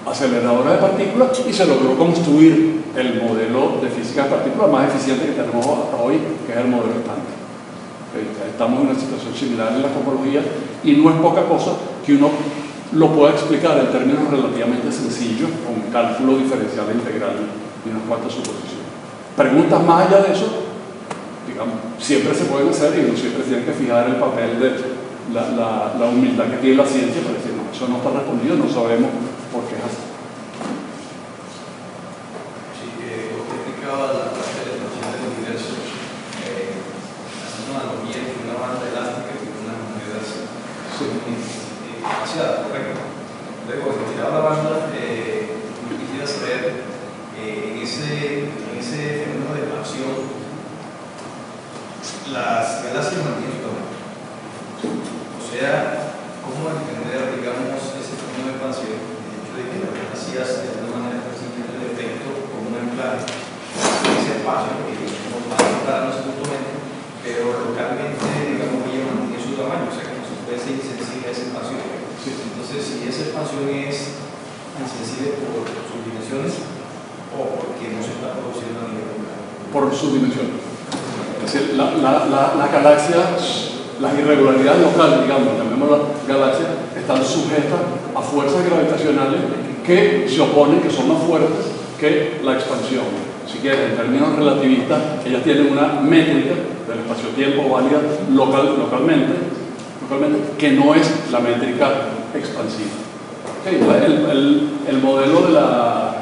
aceleradores de partículas y se logró construir el modelo de física de partículas más eficiente que tenemos hasta hoy, que es el modelo estándar. Estamos en una situación similar en la cosmología y no es poca cosa que uno lo pueda explicar en términos relativamente sencillos con cálculo diferencial e integral y unas cuantas suposiciones. Preguntas más allá de eso, digamos, siempre se pueden hacer y uno siempre tiene que fijar el papel de la humildad que tiene la ciencia para decir: no, eso no está respondido, no sabemos por qué es así. Sí, usted explicaba la parte de la expansión del universo, haciendo una analogía entre una banda elástica Wanda, yo quisiera saber, en ese fenómeno de expansión, las galaxias mantienen su tamaño. O sea, ¿cómo entender, digamos, ese fenómeno de expansión? El hecho de que las galaxias de alguna manera están sintiendo el efecto como un anclaje en ese espacio que nos va a separarnos mutuamente, pero localmente, digamos, ella mantiene su tamaño, o sea, como si fuese insensible a esa expansión. Entonces, si esa expansión es insensible por sus dimensiones o porque no se está produciendo a nivel local. Por sus dimensiones. Es decir, las galaxias, las irregularidades locales, digamos, llamémoslas galaxias, están sujetas a fuerzas gravitacionales que se oponen, que son más fuertes que la expansión. Si quieren, en términos relativistas, ellas tienen una métrica del espacio-tiempo válida localmente, que no es la métrica expansiva. Okay, el modelo de la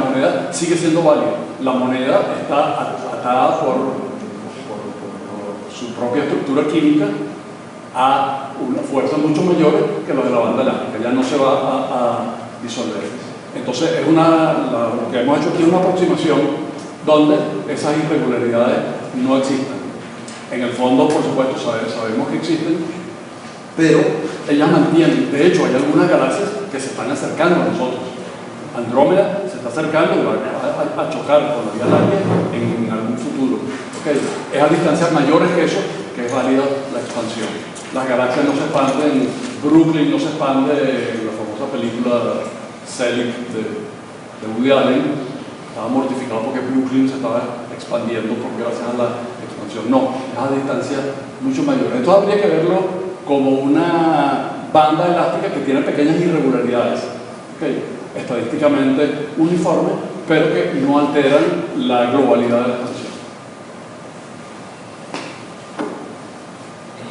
moneda sigue siendo válido. La moneda está atada por su propia estructura química a una fuerza mucho mayor que la de la banda elástica. Ya no se va a disolver. Entonces, lo que hemos hecho aquí es una aproximación donde esas irregularidades no existen. En el fondo, por supuesto, sabemos que existen, pero ellas mantienen. De hecho, hay algunas galaxias que se están acercando a nosotros. Andrómeda se está acercando y va a chocar con la Vía Láctea en algún futuro. Okay. Es a distancias mayores que eso que es válida la expansión. Las galaxias no se expanden, Brooklyn no se expande, la famosa película Selig de Woody Allen estaba mortificado porque Brooklyn se estaba expandiendo gracias a la expansión. No, es a distancias mucho mayores. Esto habría que verlo como una banda elástica que tiene pequeñas irregularidades, okay, estadísticamente uniformes, pero que no alteran la globalidad de la expansión.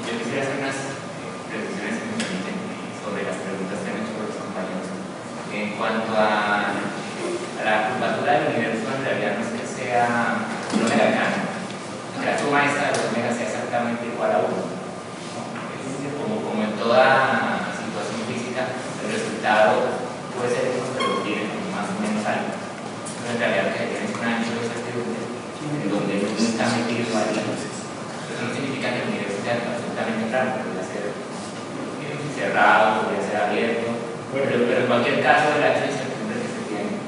Yo quisiera hacer unas precisiones, si me permiten, sobre las preguntas que han hecho los compañeros. En cuanto a la curvatura del universo, en realidad no es que sea un omega grande, que la suma esta de los omegas sea exactamente igual a 1. Como en toda situación física, el resultado puede ser uno, pero tiene más o menos algo. Pero en realidad lo que tiene es un ancho de certidumbre en donde no está metido ahí. Eso no significa que el universo sea absolutamente plano, podría ser cerrado, podría ser abierto, pero en cualquier caso el ancho de certidumbre que se tiene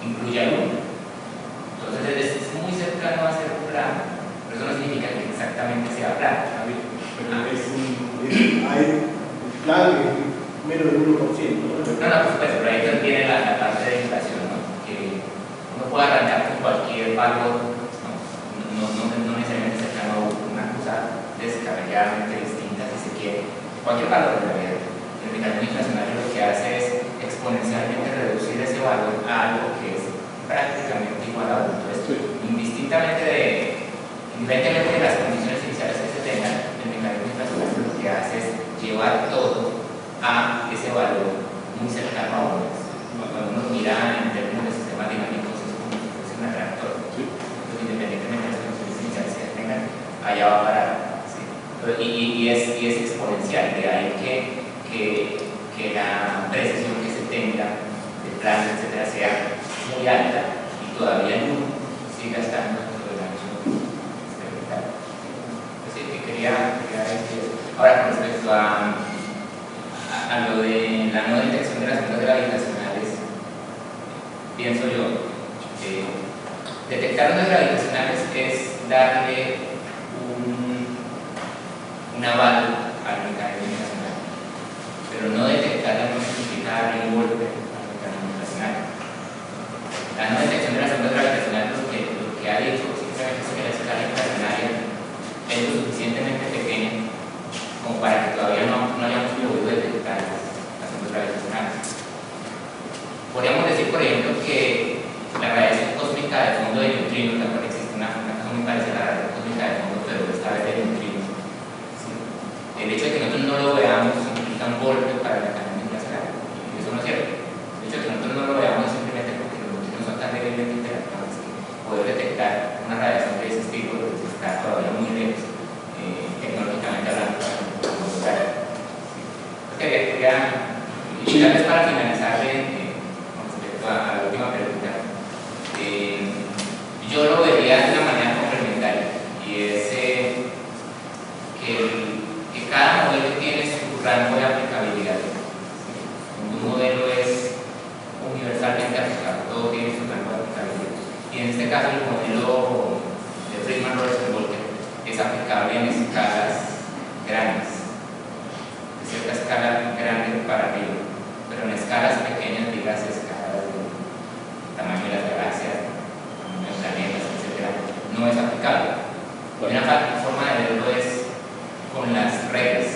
incluye algo. Entonces es muy cercano a ser plano, pero eso no significa que exactamente sea plano. Hay plan menos del 1%. No, por supuesto, pero ahí también viene la parte de inflación, ¿no? Que uno puede arrancar con cualquier valor, no necesariamente cercano a una cosa descabelladamente distinta, si se quiere. Cualquier valor en realidad. El mecanismo inflacionario lo que hace es exponencialmente reducir ese valor a algo que es prácticamente igual a 1. Entonces, independientemente de las condiciones iniciales que se tengan, el mecanismo inflacionario lo que hace es llevar todo a ese valor muy cercano a 1. Cuando uno mira en términos de sistemas dinámicos, es como si fuese un reactor. Entonces, independientemente de las condiciones iniciales que se tengan, allá va a parar. ¿Sí? Y es exponencial, de ahí que la precisión que se tenga de planos, etcétera, sea muy alta y todavía no siga estando dentro del ancho experimental. Así que quería decir. Ahora, con respecto a lo de la no detección de las ondas gravitacionales, pienso yo que detectar ondas gravitacionales es darle un aval al mecanismo inflacionario, pero no detectarla no significa darle un golpe al mecanismo inflacionario. La no detección de las ondas gravitacionales lo que ha dicho simplemente es que la escala inflacionaria es lo suficientemente pequeña como para que todavía no hayamos podido detectar las ondas gravitacionales. Podríamos decir, por ejemplo, que la radiación cósmica de fondo de neutrinos, la cual existe una cosa muy parecida a la radiación cósmica de fondo, pero esta vez de neutrinos. ¿Sí? El hecho de que nosotros no lo veamos significa un golpe para el mecanismo inflacionario. Y eso no es cierto. El hecho de que nosotros no lo veamos es simplemente porque los neutrinos son tan débilmente interactuables que poder detectar una radiación de ese estilo está todavía muy lejos, tecnológicamente hablando. Y tal vez para finalizar de cada modelo tiene su rango de aplicabilidad. Un modelo es universalmente aplicable, todo tiene su rango de aplicabilidad. Y en este caso el modelo de Friedman Rosenwalker es aplicable en escalas grandes, de cierta escala grande para arriba, pero en escalas pequeñas, digas escalas de tamaño de las galaxias, tamaño de planetas, etc., no es aplicable. Una forma de verlo es con las reglas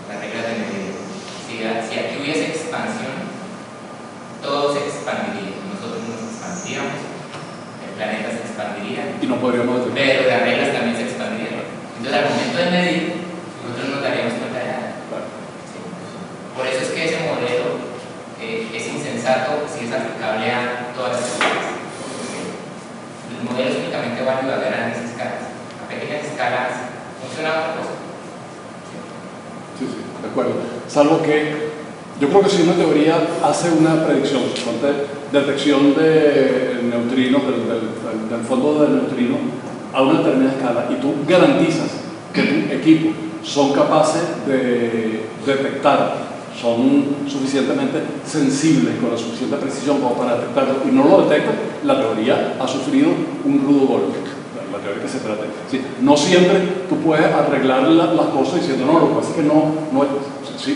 de medida. Si aquí hubiese expansión, todo se expandiría, nosotros nos expandíamos, el planeta se expandiría, Y no podríamos decir. pero las reglas también se expandirían. Entonces, al momento de medir, nosotros nos daríamos cuenta de nada. Sí. Por eso es que ese modelo es insensato si es aplicable a todas las escalas. El modelo es únicamente válido a grandes escalas. A pequeñas escalas funciona otra cosa. Sí, de acuerdo. Salvo que yo creo que si una teoría hace una predicción, suponte detección de neutrinos, del fondo del neutrino a una determinada escala, y tú garantizas que tu equipo son capaces de detectar, son suficientemente sensibles con la suficiente precisión como para detectarlo, y no lo detectan, la teoría ha sufrido un rudo golpe. La teoría que se trate. Sí, no siempre tú puedes arreglar las cosas diciendo, no, lo que pasa es que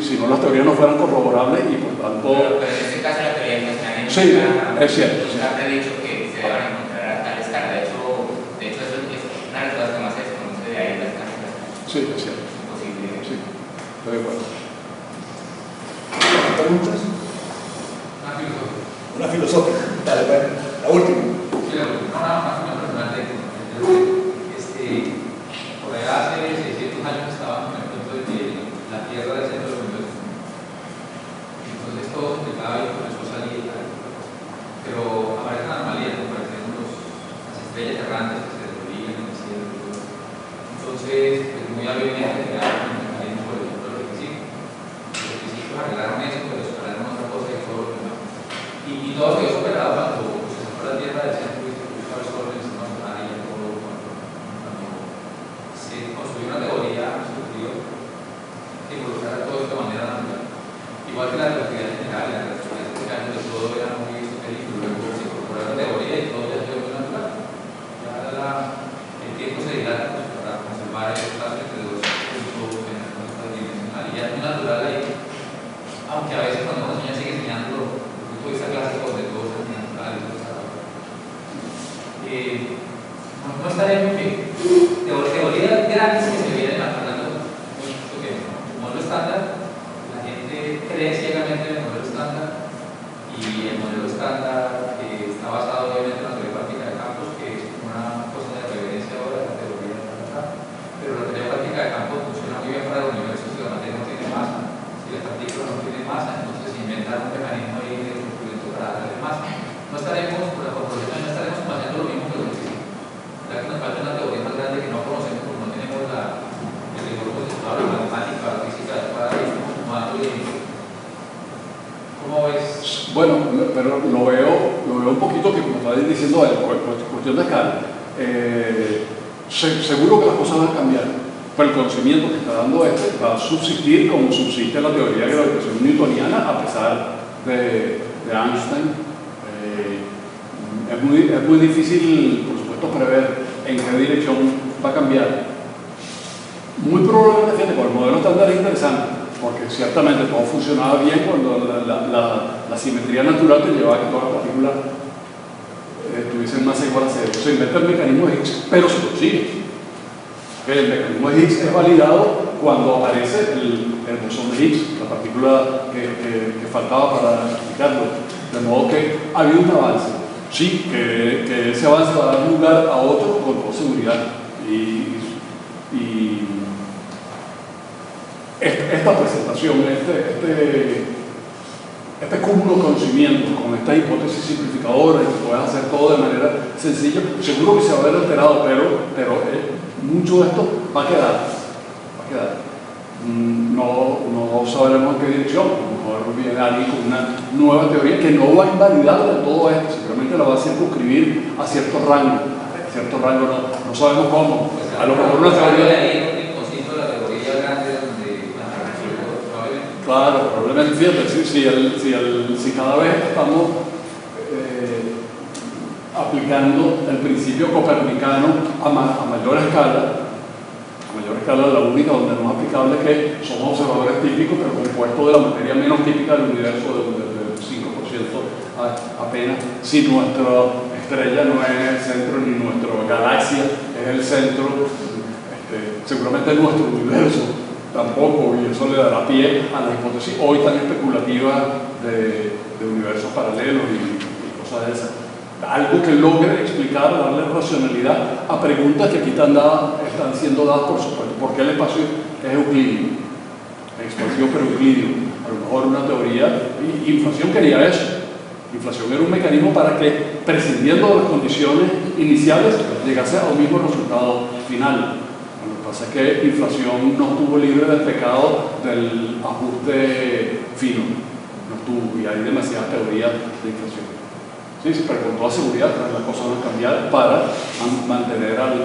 si no las teorías no fueran corroborables y por tanto... Pero en este caso la teoría internacional sí, es cierto. ha predicho que se deban encontrar a tal escala. De hecho eso es una de las cosas que más se desconoce de ahí en la escala. Sí, es cierto. Es imposible. Sí, estoy de acuerdo. ¿Preguntas? Una filosofía. Una filosófica. Dale, bueno, la última. Sí, más o menos personal de por allá hace 600 años estábamos en el punto de que la Tierra era el centro del universo. Entonces todo se explicaba y comenzó a salir. Pero aparecen anomalías, aparecen las estrellas errantes que se devolvían en el cielo. Entonces, pues muy hábilmente crearon un mecanismo, por ejemplo, los requisitos. Los requisitos arreglaron eso, pero superaron otra cosa y todo lo demás. Y todo quedó superado cuando se sacó la Tierra del centro y se puso al sol en el sistema solar y ya todo cuando se construyó una teoría que involucrara todo esto de manera natural. Igual que la relatividad general, la relatividad especial, donde todo era muy esotérico, luego se incorporó la teoría y todo ya se muy natural. Ya el tiempo se dilata pues, para conservar el espacio entre dos puntos en nuestra dimensional. Y ya es muy natural ahí, aunque a veces cuando una señora sigue enseñando desde esa clásico de todo es natural y todo no estaremos bien. Teorías grandes que se vienen hablando mucho que el modelo estándar, la gente cree ciegamente en el modelo estándar y el modelo estándar está basado obviamente en la teoría práctica de campos, que es una cosa de referencia ahora de la teoría de pero la teoría práctica de campos funciona muy bien para el universo si la materia no tiene masa, si la partícula no tiene masa, entonces inventar un mecanismo ahí de descubrimiento para darle masa. No estaremos, por la corporación, no estaremos haciendo lo mismo que lo que sí. Ya que nos falta una teoría más grande que no conocemos porque no tenemos el rigor conceptual, la matemática, la física, para ir sumando y ¿cómo ves? Bueno, pero lo veo un poquito que como estaba diciendo él, cuestión de escala. Seguro que las cosas van a cambiar, pero el conocimiento que está dando va a subsistir como subsiste la teoría de gravitación newtoniana a pesar de Einstein. Es muy difícil, por supuesto, prever en qué dirección va a cambiar. Muy probablemente, fíjate, con el modelo estándar es interesante, porque ciertamente todo funcionaba bien cuando la simetría natural te llevaba a que todas las partículas tuviesen masa igual a cero. Se inventa el mecanismo de Higgs, pero se consigue. El mecanismo de Higgs es validado cuando aparece el bosón de Higgs, la partícula que faltaba para explicarlo. De modo que ha habido un avance. Sí, que ese avance va a dar lugar a otro con toda seguridad. Y esta presentación, este cúmulo de conocimientos con esta hipótesis simplificadora y que puedes hacer todo de manera sencilla, seguro que se va a ver alterado, pero mucho de esto va a quedar. No sabremos en qué dirección. A lo mejor viene alguien con una nueva teoría que no va a invalidar de todo esto, simplemente la va a circunscribir a cierto rango. No sabemos cómo. A lo mejor una teoría. La teoría grande donde Claro, probablemente, fíjate, si cada vez estamos aplicando el principio copernicano a mayor escala, la única donde no es aplicable es que somos observadores típicos, pero compuestos de la materia menos típica del universo, del 5% apenas, si nuestra estrella no es el centro, ni nuestra galaxia es el centro, seguramente nuestro universo tampoco, y eso le dará pie a la hipótesis hoy tan especulativa de universos paralelos y cosas de esas. Algo que logre explicar, darle racionalidad a preguntas que aquí están siendo dadas por supuesto. ¿Por qué el espacio es euclidio? Expansión pero euclidio. A lo mejor una teoría, y inflación quería eso. Inflación era un mecanismo para que, prescindiendo de las condiciones iniciales, llegase a un mismo resultado final. Lo que pasa es que inflación no estuvo libre del pecado del ajuste fino. No estuvo, y hay demasiadas teorías de inflación. Sí, pero con toda seguridad las cosas van a cambiar para mantener algo.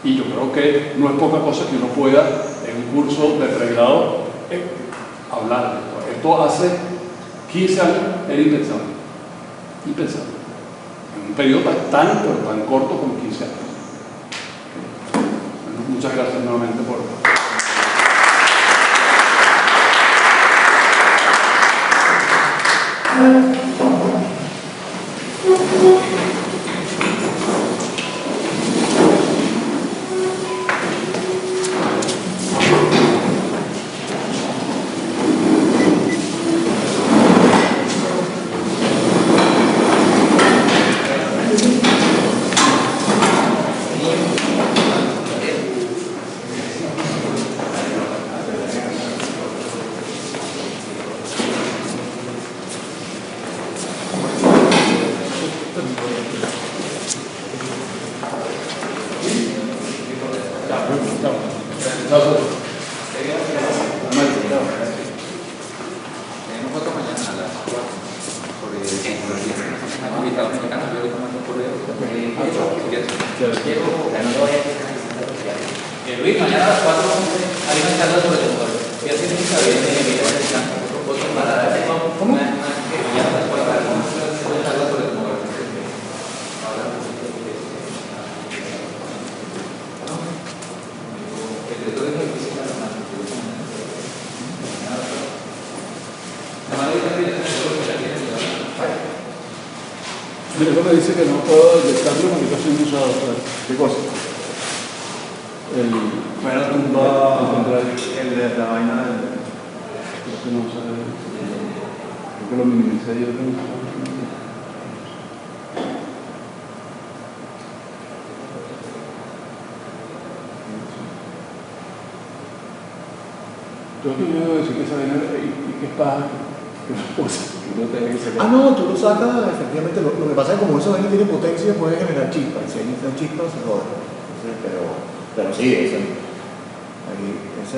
Y yo creo que no es poca cosa que uno pueda, en un curso de pregrado, hablar de esto. Esto hace 15 años era impensable. Impensable. En un periodo tan corto como 15 años. Bueno, muchas gracias nuevamente por... Luis, mañana a las 4 hay una charla sobre demogorfia. Ya tienen que saber para darse mañana a las 4 hay una charla sobre demogorfia. Mira, eso me dice que no puedo detectarlo porque yo soy mucho ¿qué cosa? Bueno, tumba el de la vaina del... Creo que no sé. Creo que lo minimicé yo. Yo debo decir que esa vaina y que es paja, que es cosa, que no tiene que ser. Ah, no, tú lo sacas, efectivamente. Lo que pasa es que como esa vaina tiene potencia, puede generar chispas. Si hay chispas, se joder. Pero sí, esa es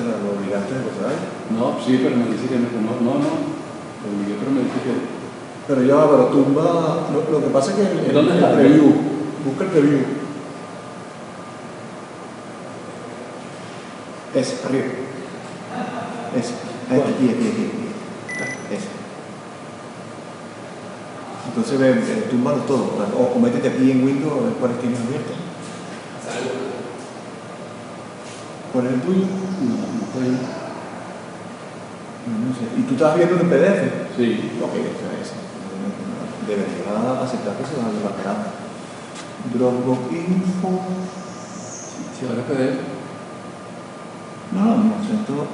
la obligante de pasar. No, sí, pero me dice que no. Lo obligué, pero me dice que. Pero ya va, pero tumba. Lo que pasa es que ¿Dónde está? el preview. Busca el preview. Ese, arriba. Ese. Aquí. Ese. Entonces ve, túmbalo todo. O métete aquí en Windows a ver cuáles tienes abiertos. ¿Cuál es el tuyo? No estoy. No sé. ¿Y tú estás viendo en PDF? Sí. Ok, eso. Debería aceptar que se va a levantar. Dropbox Info. Si ahora PDF. No, siento.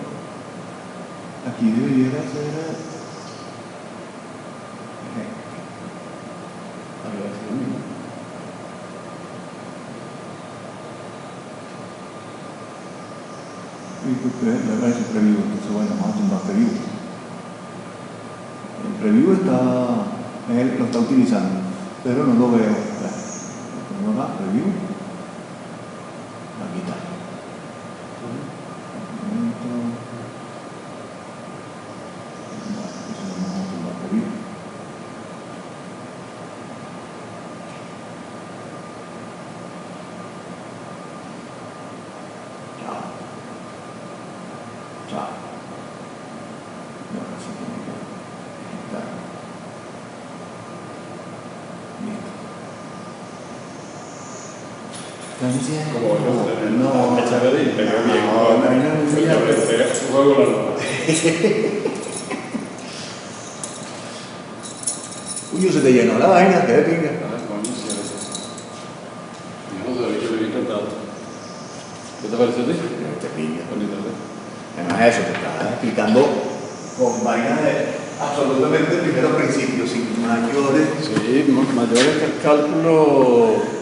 Aquí debería ser. A ver si lo mismo. Me parece preview, entonces bueno, vamos a tumbar preview. El preview él lo está utilizando, pero no lo veo. Pongo acá, preview. Aquí está. Vamos a tumbar preview. No, sí tiene que estar. Como vamos a tener no, HDD y pega bien. no, Su juego la nota. Uy, se te llenó la vaina, qué de pinga. Coño, sí, yo no sabía que lo había encantado. ¿Qué te parece a ti? Qué pinga. Bonito, ¿verdad? Además eso, te estaba explicando con vainas de absolutamente primeros principios, sin mayores. Sí, mayores que el cálculo